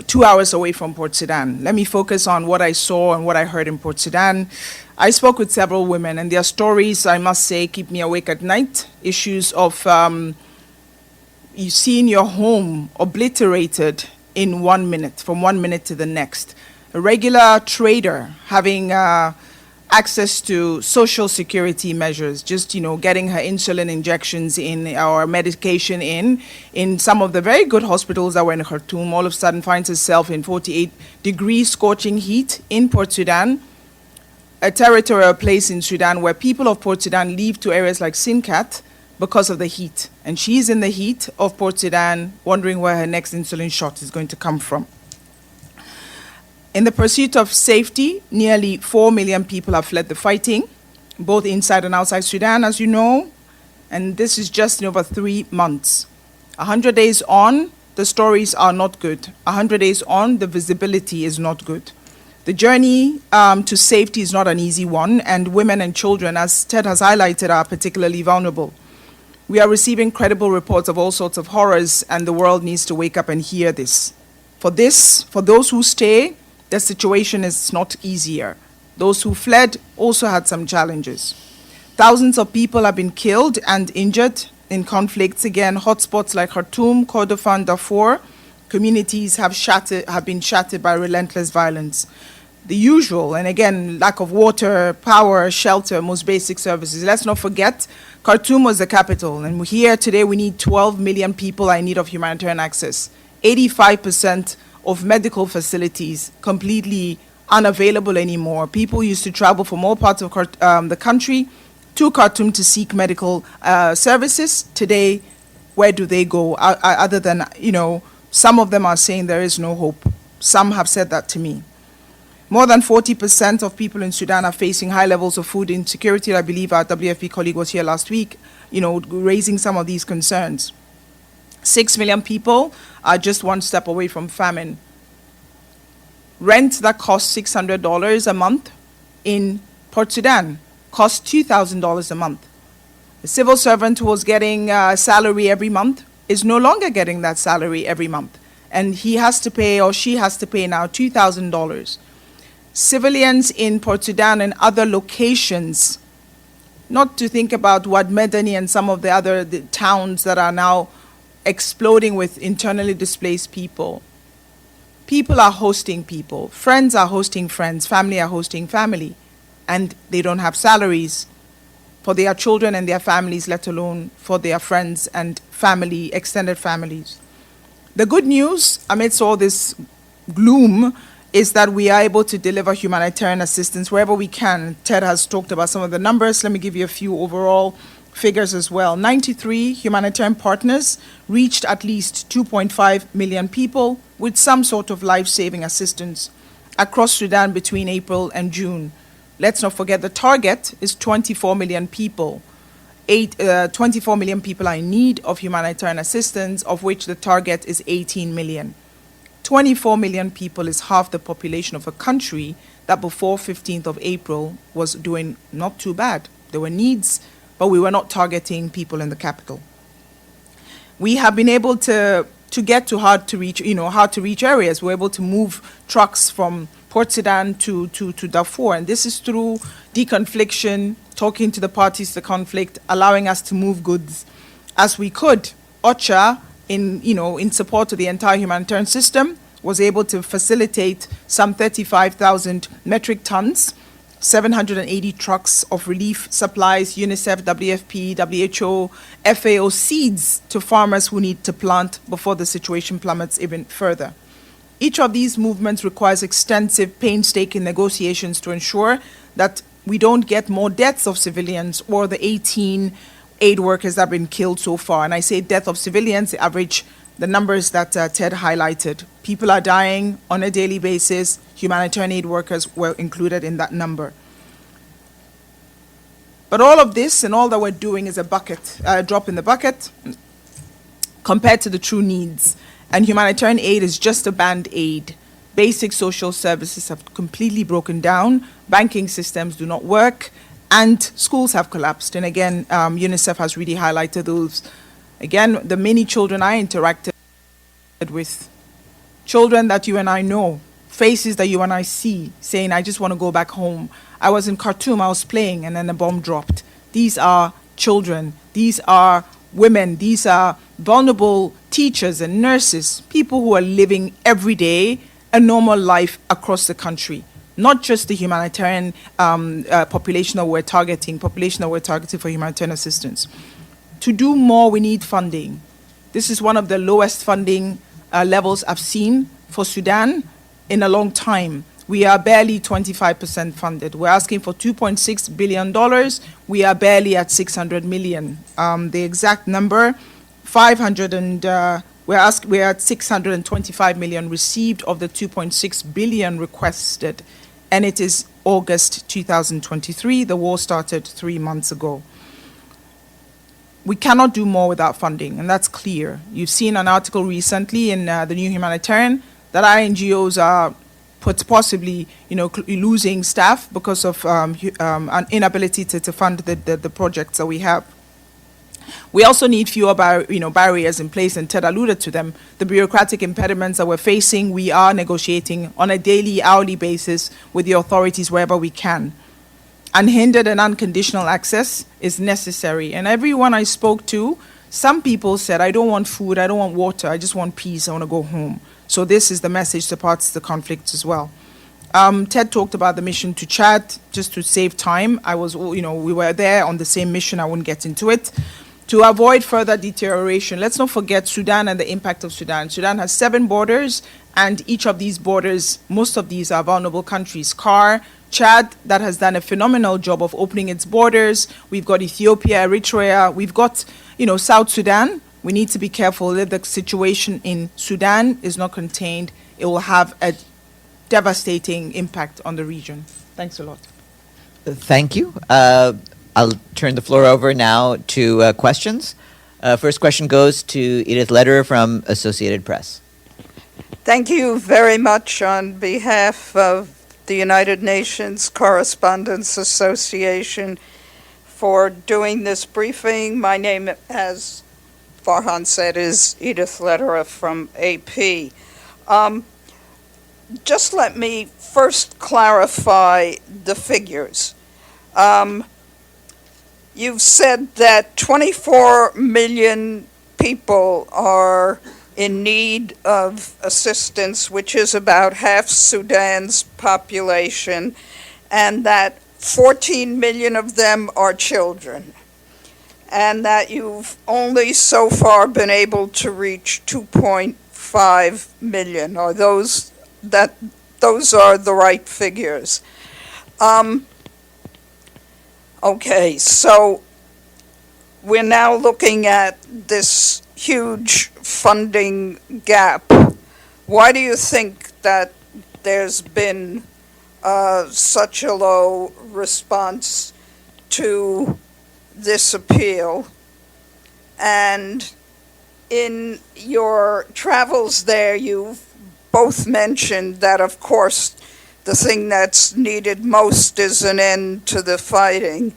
2 hours away from Port Sudan. Let me focus on what I saw and what I heard in Port Sudan. I spoke with several women, and their stories, I must say, keep me awake at night. Issues of you seeing your home obliterated in 1 minute, from 1 minute to the next. A regular trader having access to social security measures, just, getting her insulin injections in, or medication in some of the very good hospitals that were in Khartoum, all of a sudden finds herself in 48-degree scorching heat in Port Sudan, a territorial place in Sudan where people of Port Sudan leave to areas like Sinkat because of the heat. And she's in the heat of Port Sudan, wondering where her next insulin shot is going to come from. In the pursuit of safety, nearly 4 million people have fled the fighting, both inside and outside Sudan, as you know, and this is just in over 3 months. 100 days on, the stories are not good. 100 days on, the visibility is not good. The journey to safety is not an easy one, and women and children, as Ted has highlighted, are particularly vulnerable. We are receiving credible reports of all sorts of horrors, and the world needs to wake up and hear this. For those who stay, the situation is not easier. Those who fled also had some challenges. Thousands of people have been killed and injured in conflicts. Again, hotspots like Khartoum, Kordofan, Darfur, communities have been shattered by relentless violence. The usual, and again, lack of water, power, shelter, most basic services. Let's not forget, Khartoum was the capital, and here today we need 12 million people in need of humanitarian access. 85% of medical facilities completely unavailable anymore. People used to travel from all parts of the country to Khartoum to seek medical services. Today, where do they go? Other than, some of them are saying there is no hope. Some have said that to me. More than 40% of people in Sudan are facing high levels of food insecurity. I believe our WFP colleague was here last week, raising some of these concerns. 6 million people are just one step away from famine. Rent that costs $600 a month in Port Sudan costs $2,000 a month. A civil servant who was getting a salary every month is no longer getting that salary every month. And he has to pay, or she has to pay now, $2,000. Civilians in Port Sudan and other locations, not to think about Wad Medani and some of the towns that are now exploding with internally displaced people. People are hosting people. Friends are hosting friends. Family are hosting family. And they don't have salaries for their children and their families, let alone for their friends and family, extended families. The good news amidst all this gloom is that we are able to deliver humanitarian assistance wherever we can. Ted has talked about some of the numbers. Let me give you a few overall figures as well. 93 humanitarian partners reached at least 2.5 million people with some sort of life-saving assistance across Sudan between April and June. Let's not forget the target is 24 million people. 24 million people are in need of humanitarian assistance, of which the target is 18 million. 24 million people is half the population of a country that before 15th of April was doing not too bad. There were needs, but we were not targeting people in the capital. We have been able to get to hard to reach areas. We're able to move trucks from Port Sudan to Darfur, and this is through deconfliction, talking to the parties to the conflict, allowing us to move goods as we could. OCHA, in support of the entire humanitarian system, was able to facilitate some 35,000 metric tons, 780 trucks of relief supplies, UNICEF, WFP, WHO, FAO seeds to farmers who need to plant before the situation plummets even further. Each of these movements requires extensive, painstaking negotiations to ensure that we don't get more deaths of civilians or the 18 aid workers that have been killed so far. And I say death of civilians, the average, the numbers that Ted highlighted. People are dying on a daily basis. Humanitarian aid workers were included in that number. But all of this and all that we're doing is a drop in the bucket compared to the true needs. And humanitarian aid is just a band-aid. Basic social services have completely broken down. Banking systems do not work. And schools have collapsed. And again, UNICEF has really highlighted those. Again, the many children I interacted with, children that you and I know, faces that you and I see, saying, I just want to go back home. I was in Khartoum, I was playing, and then a bomb dropped. These are children. These are women. These are vulnerable teachers and nurses, people who are living every day a normal life across the country, not just the humanitarian population that we're targeting for humanitarian assistance. To do more, we need funding. This is one of the lowest funding levels I've seen for Sudan in a long time. We are barely 25% funded. We're asking for $2.6 billion. We are barely at 600 million. The exact number, we're at 625 million received of the 2.6 billion requested, and it is August 2023. The war started 3 months ago. We cannot do more without funding, and that's clear. You've seen an article recently in the New Humanitarian that our NGOs are possibly, losing staff because of an inability to fund the projects that we have. We also need fewer barriers in place, and Ted alluded to them. The bureaucratic impediments that we're facing, we are negotiating on a daily, hourly basis with the authorities wherever we can. Unhindered and unconditional access is necessary. And everyone I spoke to, some people said, I don't want food, I don't want water, I just want peace, I want to go home. So this is the message to parts of the conflict as well. Ted talked about the mission to Chad. Just to save time, we were there on the same mission, I wouldn't get into it. To avoid further deterioration, let's not forget Sudan and the impact of Sudan. Sudan has 7 borders, and each of these borders, most of these are vulnerable countries. Chad, that has done a phenomenal job of opening its borders. We've got Ethiopia, Eritrea. We've got, South Sudan. We need to be careful that the situation in Sudan is not contained. It will have a devastating impact on the region. Thanks a lot. Thank you. I'll turn the floor over now to questions. First question goes to Edith Lederer from Associated Press. Thank you very much on behalf of the United Nations Correspondents Association for doing this briefing. My name, as Farhan said, is Edith Lederer from AP. Just let me first clarify the figures. You've said that 24 million people are in need of assistance, which is about half Sudan's population, and that 14 million of them are children, and that you've only so far been able to reach 2.5 million. Are those are the right figures? Okay, so we're now looking at this huge funding gap. Why do you think that there's been such a low response to this appeal? And in your travels there, you've both mentioned that, of course, the thing that's needed most is an end to the fighting.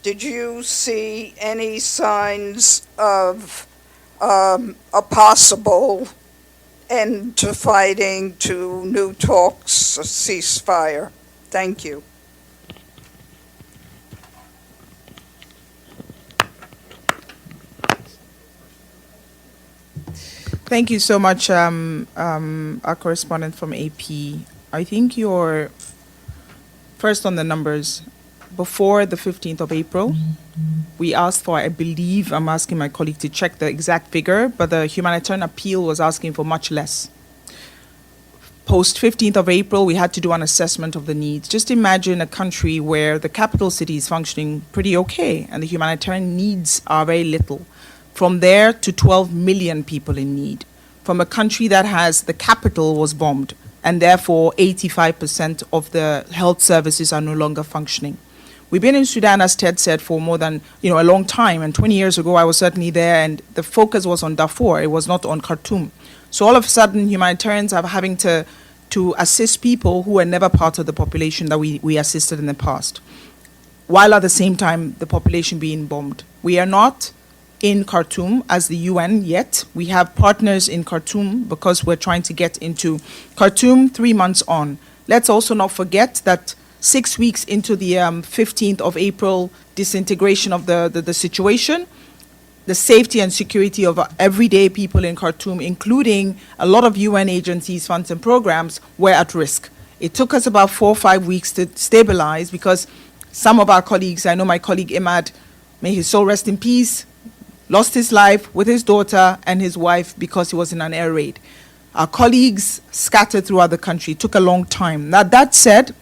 Did you see any signs of a possible end to fighting, to new talks, a ceasefire? Thank you. Thank you so much, our correspondent from AP. I think you're first on the numbers. Before the 15th of April, we asked for, I believe, I'm asking my colleague to check the exact figure, but the humanitarian appeal was asking for much less. Post 15th of April, we had to do an assessment of the needs. Just imagine a country where the capital city is functioning pretty okay and the humanitarian needs are very little. From there to 12 million people in need. From a country that has, the capital was bombed, and therefore 85% of the health services are no longer functioning. We've been in Sudan, as Ted said, for more than a long time, and 20 years ago I was certainly there, and the focus was on Darfur, it was not on Khartoum. So all of a sudden humanitarians are having to assist people who were never part of the population that we assisted in the past, while at the same time the population being bombed. We are not in Khartoum as the UN yet. We have partners in Khartoum because we're trying to get into Khartoum 3 months on. Let's also not forget that 6 weeks into the 15th of April disintegration of the situation, the safety and security of everyday people in Khartoum, including a lot of UN agencies, funds, and programs, were at risk. It took us about 4 or 5 weeks to stabilize because some of our colleagues, I know my colleague Imad, may his soul rest in peace, lost his life with his daughter and his wife because he was in an air raid. Our colleagues scattered throughout the country. It took a long time. Now, that said,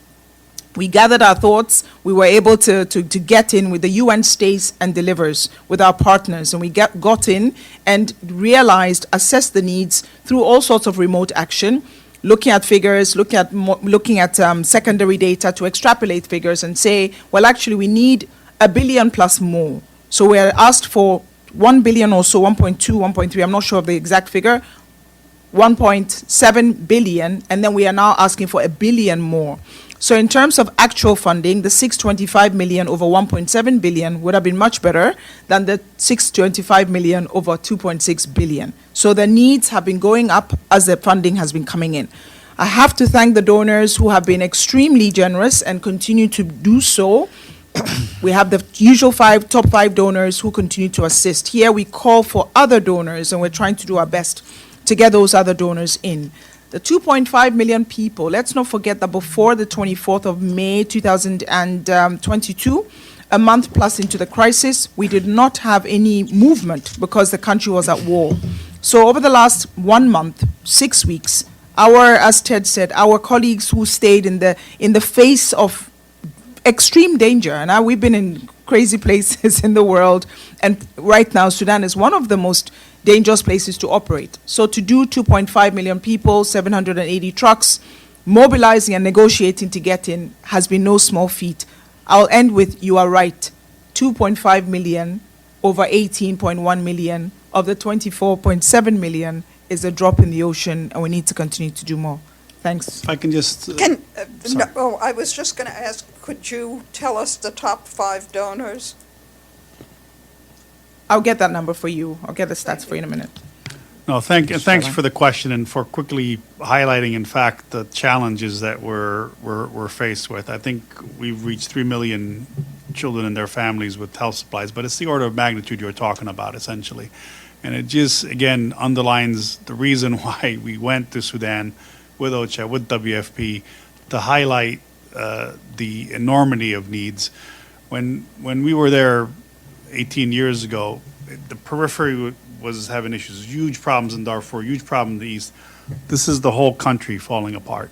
we gathered our thoughts. We were able to get in with the UN Stays and Delivers with our partners, and we got in and realized, assessed the needs through all sorts of remote action, looking at figures, looking at secondary data to extrapolate figures and say, well, actually, we need $1 billion plus more. So we are asked for 1 billion or so, 1.2, 1.3, I'm not sure of the exact figure, 1.7 billion, and then we are now asking for $1 billion more. So in terms of actual funding, the 625 million over 1.7 billion would have been much better than the 625 million over 2.6 billion. So the needs have been going up as the funding has been coming in. I have to thank the donors who have been extremely generous and continue to do so. We have the usual top five donors who continue to assist. Here we call for other donors, and we're trying to do our best to get those other donors in. The 2.5 million people, let's not forget that before the 24th of May 2022, a month plus into the crisis, we did not have any movement because the country was at war. So over the last 1 month, 6 weeks, as Ted said, our colleagues who stayed in the face of extreme danger, and we've been in crazy places in the world, and right now Sudan is one of the most dangerous places to operate. So to do 2.5 million people, 780 trucks, mobilizing and negotiating to get in has been no small feat. I'll end with, you are right, 2.5 million over 18.1 million of the 24.7 million is a drop in the ocean, and we need to continue to do more. Thanks. If I can just... I was just going to ask, could you tell us the top 5 donors? I'll get that number for you. I'll get the stats for you in a minute. No, thanks for the question and for quickly highlighting, in fact, the challenges that we're faced with. I think we've reached 3 million children and their families with health supplies, but it's the order of magnitude you're talking about, essentially. And it just, again, underlines the reason why we went to Sudan with OCHA, with WFP, to highlight the enormity of needs. When we were there 18 years ago, the periphery was having issues, huge problems in Darfur, huge problem in the east. This is the whole country falling apart,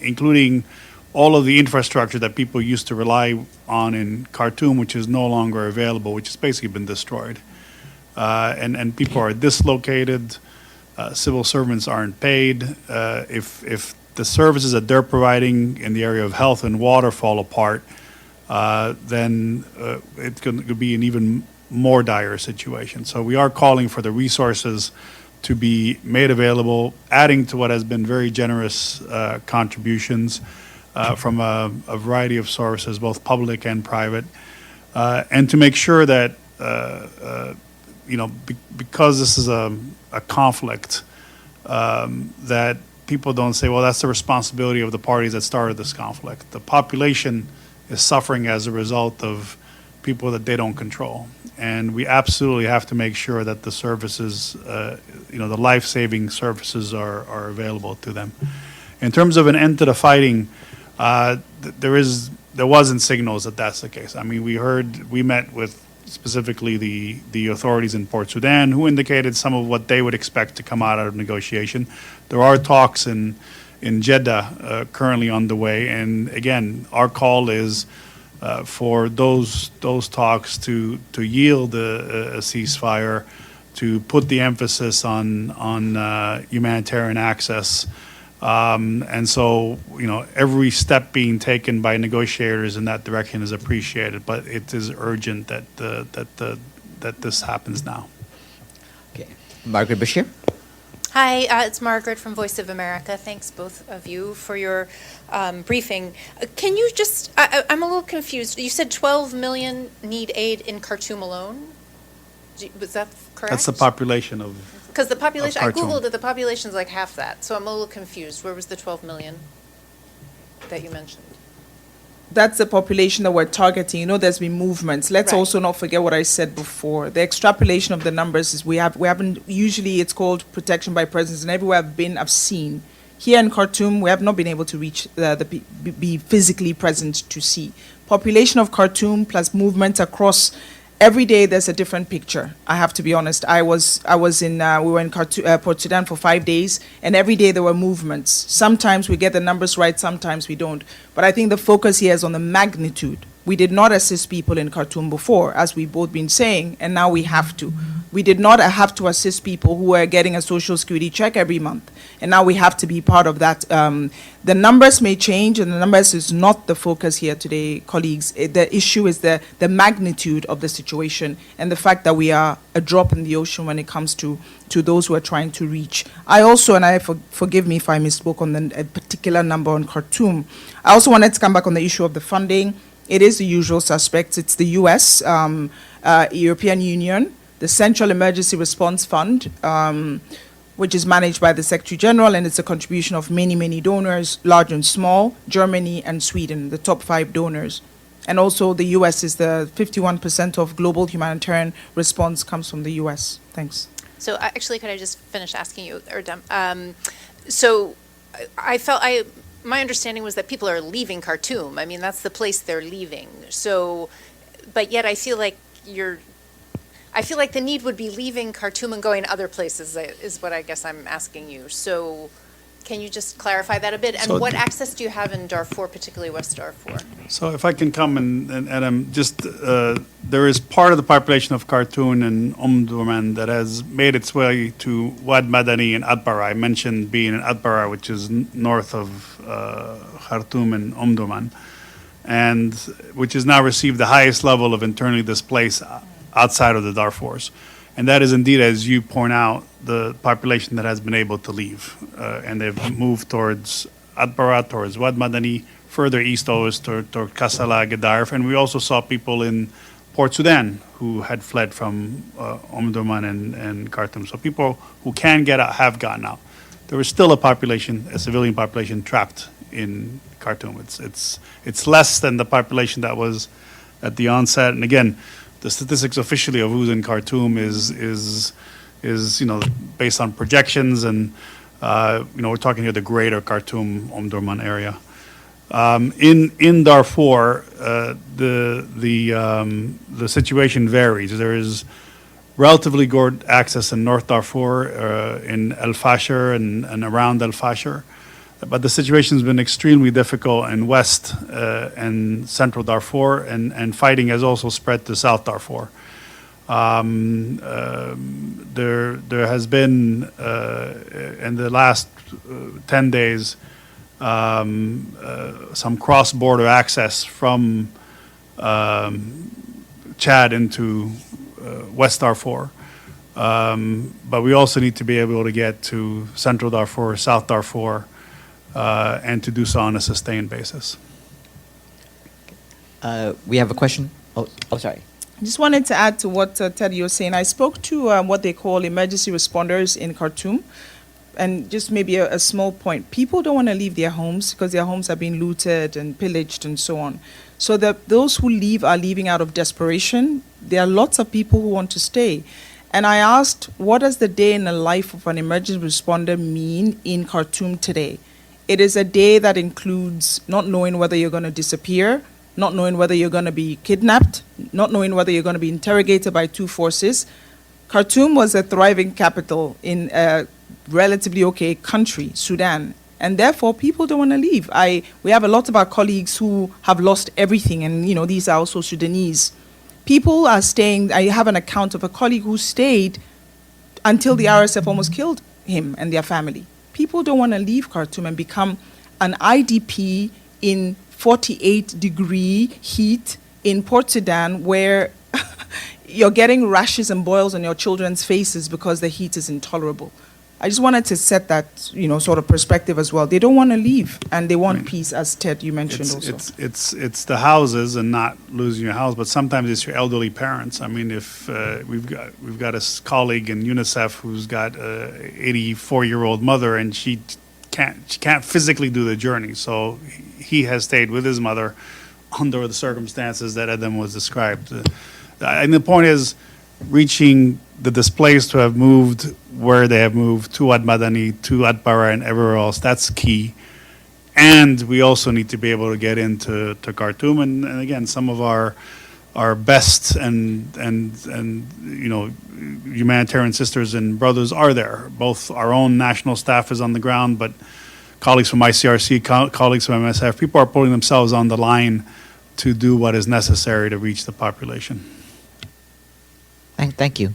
including all of the infrastructure that people used to rely on in Khartoum, which is no longer available, which has basically been destroyed. And people are dislocated, civil servants aren't paid. If the services that they're providing in the area of health and water fall apart, then it could be an even more dire situation. So we are calling for the resources to be made available, adding to what has been very generous contributions from a variety of sources, both public and private, and to make sure that, because this is a conflict, that people don't say, well, that's the responsibility of the parties that started this conflict. The population is suffering as a result of people that they don't control. And we absolutely have to make sure that the services, the life-saving services are available to them. In terms of an end to the fighting, there wasn't signals that that's the case. I mean, we met with specifically the authorities in Port Sudan, who indicated some of what they would expect to come out of negotiation. There are talks in Jeddah currently underway, and again, our call is for those talks to yield a ceasefire, to put the emphasis on humanitarian access, and so every step being taken by negotiators in that direction is appreciated, but it is urgent that this happens now. Okay, Margaret Bashir. Hi, it's Margaret from Voice of America. Thanks, both of you, for your briefing. Can you just, I'm a little confused. You said 12 million need aid in Khartoum alone? Was that correct? That's the population of Because the population, I Khartoum. Googled it, the population's like half that, so I'm a little confused. Where was the 12 million that you mentioned? that's the population that we're targeting. You know, there's been movements. Let's Right. also not forget what I said before. The extrapolation of the numbers is we haven't, usually it's called protection by presence, and everywhere I've seen. Here in Khartoum, we have not been able to reach be physically present to see. Population of Khartoum plus movements across. Every day there's a different picture. I have to be honest. We were in Port Sudan for 5 days, and every day there were movements. Sometimes we get the numbers right, sometimes we don't. But I think the focus here is on the magnitude. We did not assist people in Khartoum before, as we've both been saying, and now we have to. We did not have to assist people who were getting a social security check every month, and now we have to be part of that. The numbers may change, and the numbers is not the focus here today, colleagues. The issue is the magnitude of the situation and the fact that we are a drop in the ocean when it comes to those who are trying to reach. I also, and forgive me if I misspoke on a particular number on Khartoum, I also wanted to come back on the issue of the funding. It is the usual suspects. It's the US, European Union, the Central Emergency Response Fund, which is managed by the Secretary General, and it's a contribution of many, many donors, large and small, Germany and Sweden, the top 5 donors. And also the US is the 51% of global humanitarian response comes from the US. Thanks. So actually, could I just finish asking you, so my understanding was that people are leaving Khartoum. I mean, that's the place they're leaving. So, but yet I feel like the need would be leaving Khartoum and going other places is what I guess I'm asking you. So can you just clarify that a bit? And what access do you have in Darfur, particularly West Darfur? So if I can come and just, there is part of the population of Khartoum and Omdurman that has made its way to Wad Madani and Atbara. I mentioned being in Atbara, which is north of Khartoum and Omdurman, and which has now received the highest level of internally displaced outside of the Darfurs. And that is indeed, as you point out, the population that has been able to leave. And they've moved towards Atbara, towards Wad Madani, further east always toward Kassala, Gedaref. And we also saw people in Port Sudan who had fled from Omdurman and Khartoum. So people who can get out have gotten out. There was still a civilian population trapped in Khartoum. It's less than the population that was at the onset. And again, the statistics officially of who's in Khartoum is based on projections, and we're talking here the greater Khartoum Omdurman area. In Darfur, the situation varies. There is relatively good access in North Darfur, in El Fasher and around El Fasher. But the situation has been extremely difficult in West and Central Darfur, and fighting has also spread to South Darfur. There has been, in the last 10 days, some cross-border access from Chad into West Darfur. But we also need to be able to get to Central Darfur, South Darfur, and to do so on a sustained basis. We have a question. Oh, sorry. I just wanted to add to what Ted, you were saying. I spoke to what they call emergency responders in Khartoum, and just maybe a small point. People don't want to leave their homes because their homes are being looted and pillaged and so on. So those who leave are leaving out of desperation. There are lots of people who want to stay. And I asked, what does the day in the life of an emergency responder mean in Khartoum today? It is a day that includes not knowing whether you're going to disappear, not knowing whether you're going to be kidnapped, not knowing whether you're going to be interrogated by 2 forces. Khartoum was a thriving capital in a relatively okay country, Sudan, and therefore people don't want to leave. We have a lot of our colleagues who have lost everything, and these are also Sudanese. People are staying. I have an account of a colleague who stayed until the RSF almost killed him and their family. People don't want to leave Khartoum and become an IDP in 48-degree heat in Port Sudan, where you're getting rashes and boils on your children's faces because the heat is intolerable. I just wanted to set that, sort of perspective as well. They don't want to leave, and they want peace, as Ted, you mentioned also. It's the houses and not losing your house, but sometimes it's your elderly parents. I mean, if we've got a colleague in UNICEF who's got a 84-year-old mother, and she can't physically do the journey, so he has stayed with his mother under the circumstances that Adam was described. And the point is, reaching the displaced who have moved where they have moved to Ad Madani, to Ad Bara, and everywhere else, that's key. And we also need to be able to get into Khartoum. And again, some of our best and you know, humanitarian sisters and brothers are there. Both our own national staff is on the ground, but colleagues from ICRC, colleagues from MSF, people are putting themselves on the line to do what is necessary to reach the population. Thank you.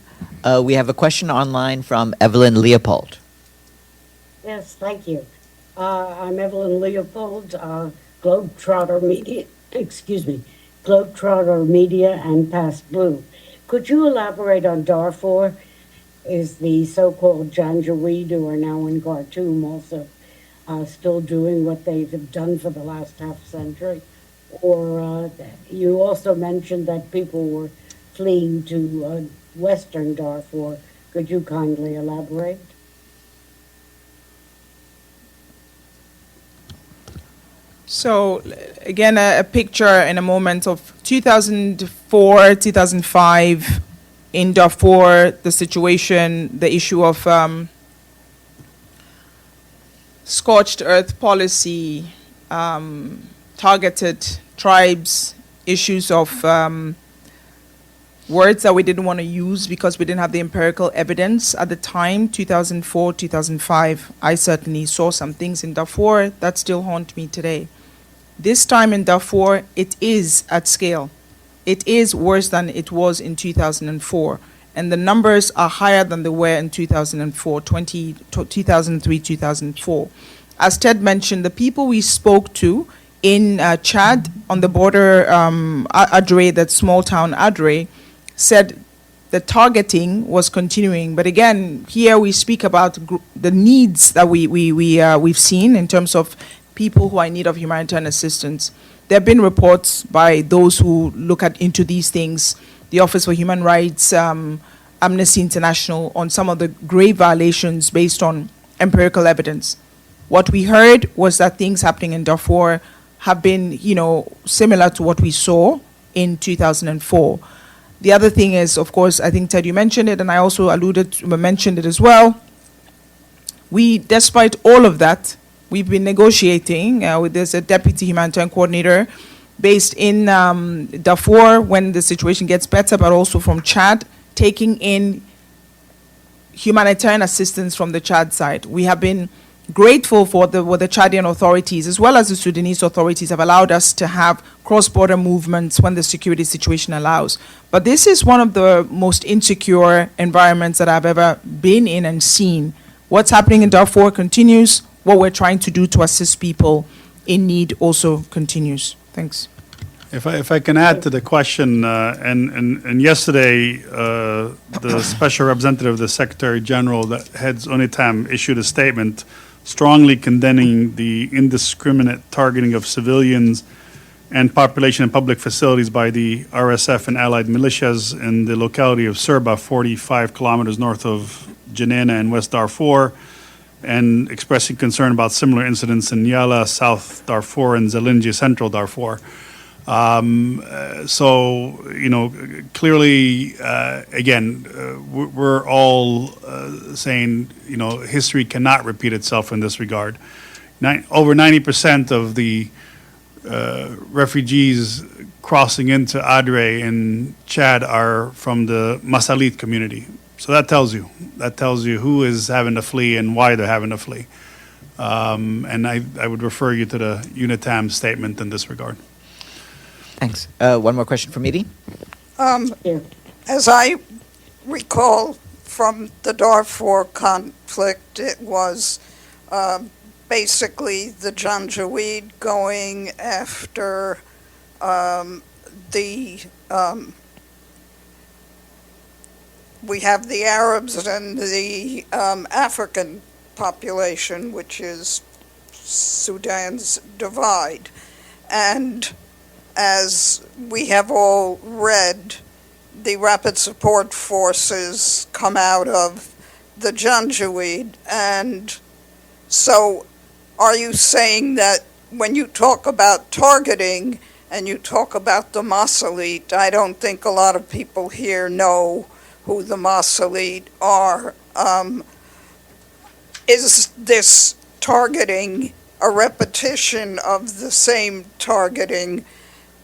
We have a question online from Evelyn Leopold. Yes, thank you. I'm Evelyn Leopold, Globetrotter Media, Globetrotter Media and Past Blue. Could you elaborate on Darfur? Is the so-called Janjaweed, who are now in Khartoum, also still doing what they have done for the last half century? Or you also mentioned that people were fleeing to Western Darfur. Could you kindly elaborate? So again, a picture in a moment of 2004, 2005 in Darfur, the situation, the issue of scorched earth policy, targeted tribes, issues of words that we didn't want to use because we didn't have the empirical evidence at the time, 2004, 2005. I certainly saw some things in Darfur that still haunt me today. This time in Darfur, it is at scale. It is worse than it was in 2004. And the numbers are higher than they were in 2004, 2003, 2004. As Ted mentioned, the people we spoke to in Chad, on the border, Adre, that small town Adre, said the targeting was continuing. But again, here we speak about the needs that we've seen in terms of people who are in need of humanitarian assistance. There have been reports by those who look into these things, the Office for Human Rights, Amnesty International, on some of the grave violations based on empirical evidence. What we heard was that things happening in Darfur have been, similar to what we saw in 2004. The other thing is, of course, I think, Ted, you mentioned it, and I also mentioned it as well. Despite all of that, we've been negotiating. There's a deputy humanitarian coordinator based in Darfur when the situation gets better, but also from Chad, taking in humanitarian assistance from the Chad side. We have been grateful for what the Chadian authorities, as well as the Sudanese authorities, have allowed us to have cross-border movements when the security situation allows. But this is one of the most insecure environments that I've ever been in and seen. What's happening in Darfur continues. What we're trying to do to assist people in need also continues. Thanks. If I can add to the question, and yesterday, the special representative of the Secretary General that heads UNITAM issued a statement strongly condemning the indiscriminate targeting of civilians and population in public facilities by the RSF and allied militias in the locality of Serba, 45 kilometers north of Janina in West Darfur, and expressing concern about similar incidents in Yala, South Darfur, and Zalinji, Central Darfur. Clearly, again, we're all saying, history cannot repeat itself in this regard. Over 90% of the refugees crossing into Adre in Chad are from the Masalit community. So that tells you who is having to flee and why they're having to flee. And I would refer you to the UNITAM statement in this regard. Thanks. One more question from Edie. As I recall from the Darfur conflict, it was basically the Janjaweed going after we have the Arabs and the African population, which is Sudan's divide. And as we have all read, the rapid support forces come out of the Janjaweed. And so are you saying that when you talk about targeting, and you talk about the Masalite. I don't think a lot of people here know who the Masalite are. Is this targeting a repetition of the same targeting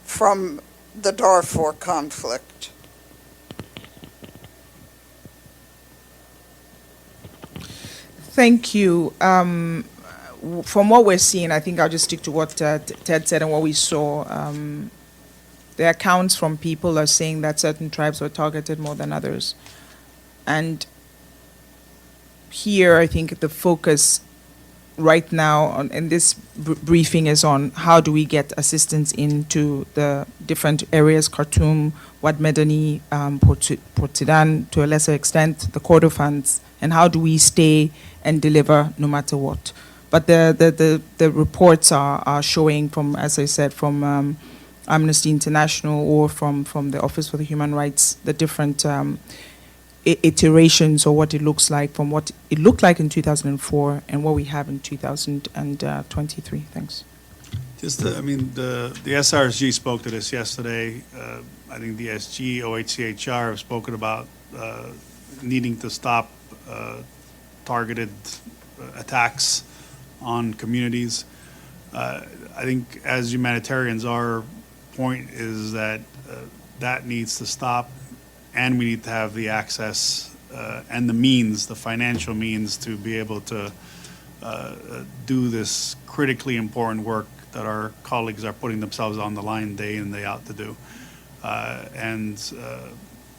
from the Darfur conflict? Thank you. From what we're seeing, I think I'll just stick to what Ted said and what we saw. The accounts from people are saying that certain tribes were targeted more than others. And here, I think the focus right now in this briefing is on how do we get assistance into the different areas, Khartoum, Wad Medani, Port Sudan, to a lesser extent, the Kordofans, and how do we stay and deliver no matter what. But the reports are showing from, as I said, from Amnesty International or from the Office for the Human Rights, the different iterations or what it looks like from what it looked like in 2004 and what we have in 2023. Thanks. I mean, the SRSG spoke to this yesterday. I think the SG, OHCHR have spoken about needing to stop targeted attacks on communities. I think as humanitarians, our point is that that needs to stop, and we need to have the access and the means, the financial means, to be able to do this critically important work that our colleagues are putting themselves on the line day in, day out to do.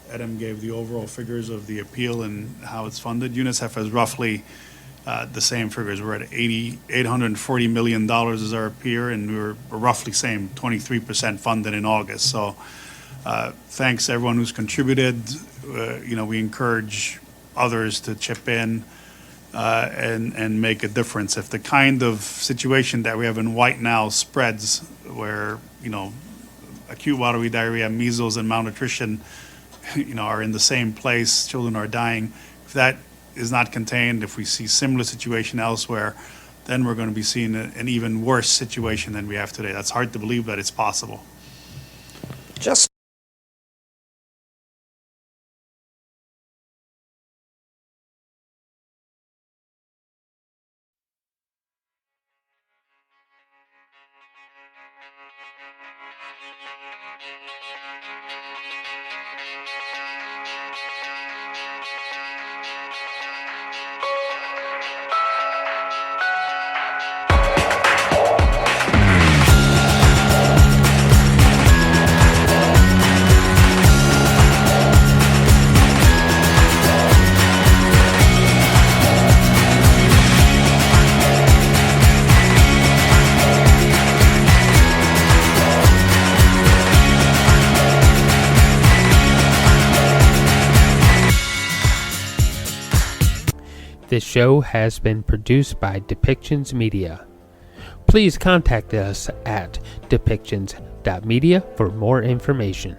Adam gave the overall figures of the appeal and how it's funded. UNICEF has roughly the same figures. We're at $840 million is our appeal, and we're roughly same, 23% funded in August. So thanks to everyone who's contributed. We encourage others to chip in and make a difference. If the kind of situation that we have in White Nile spreads, where acute watery diarrhea, measles, and malnutrition, are in the same place, children are dying. If that is not contained, if we see similar situation elsewhere, then we're going to be seeing an even worse situation than we have today. That's hard to believe, but it's possible. Just This show has been produced by Depictions Media. Please contact us at depictions.media for more information.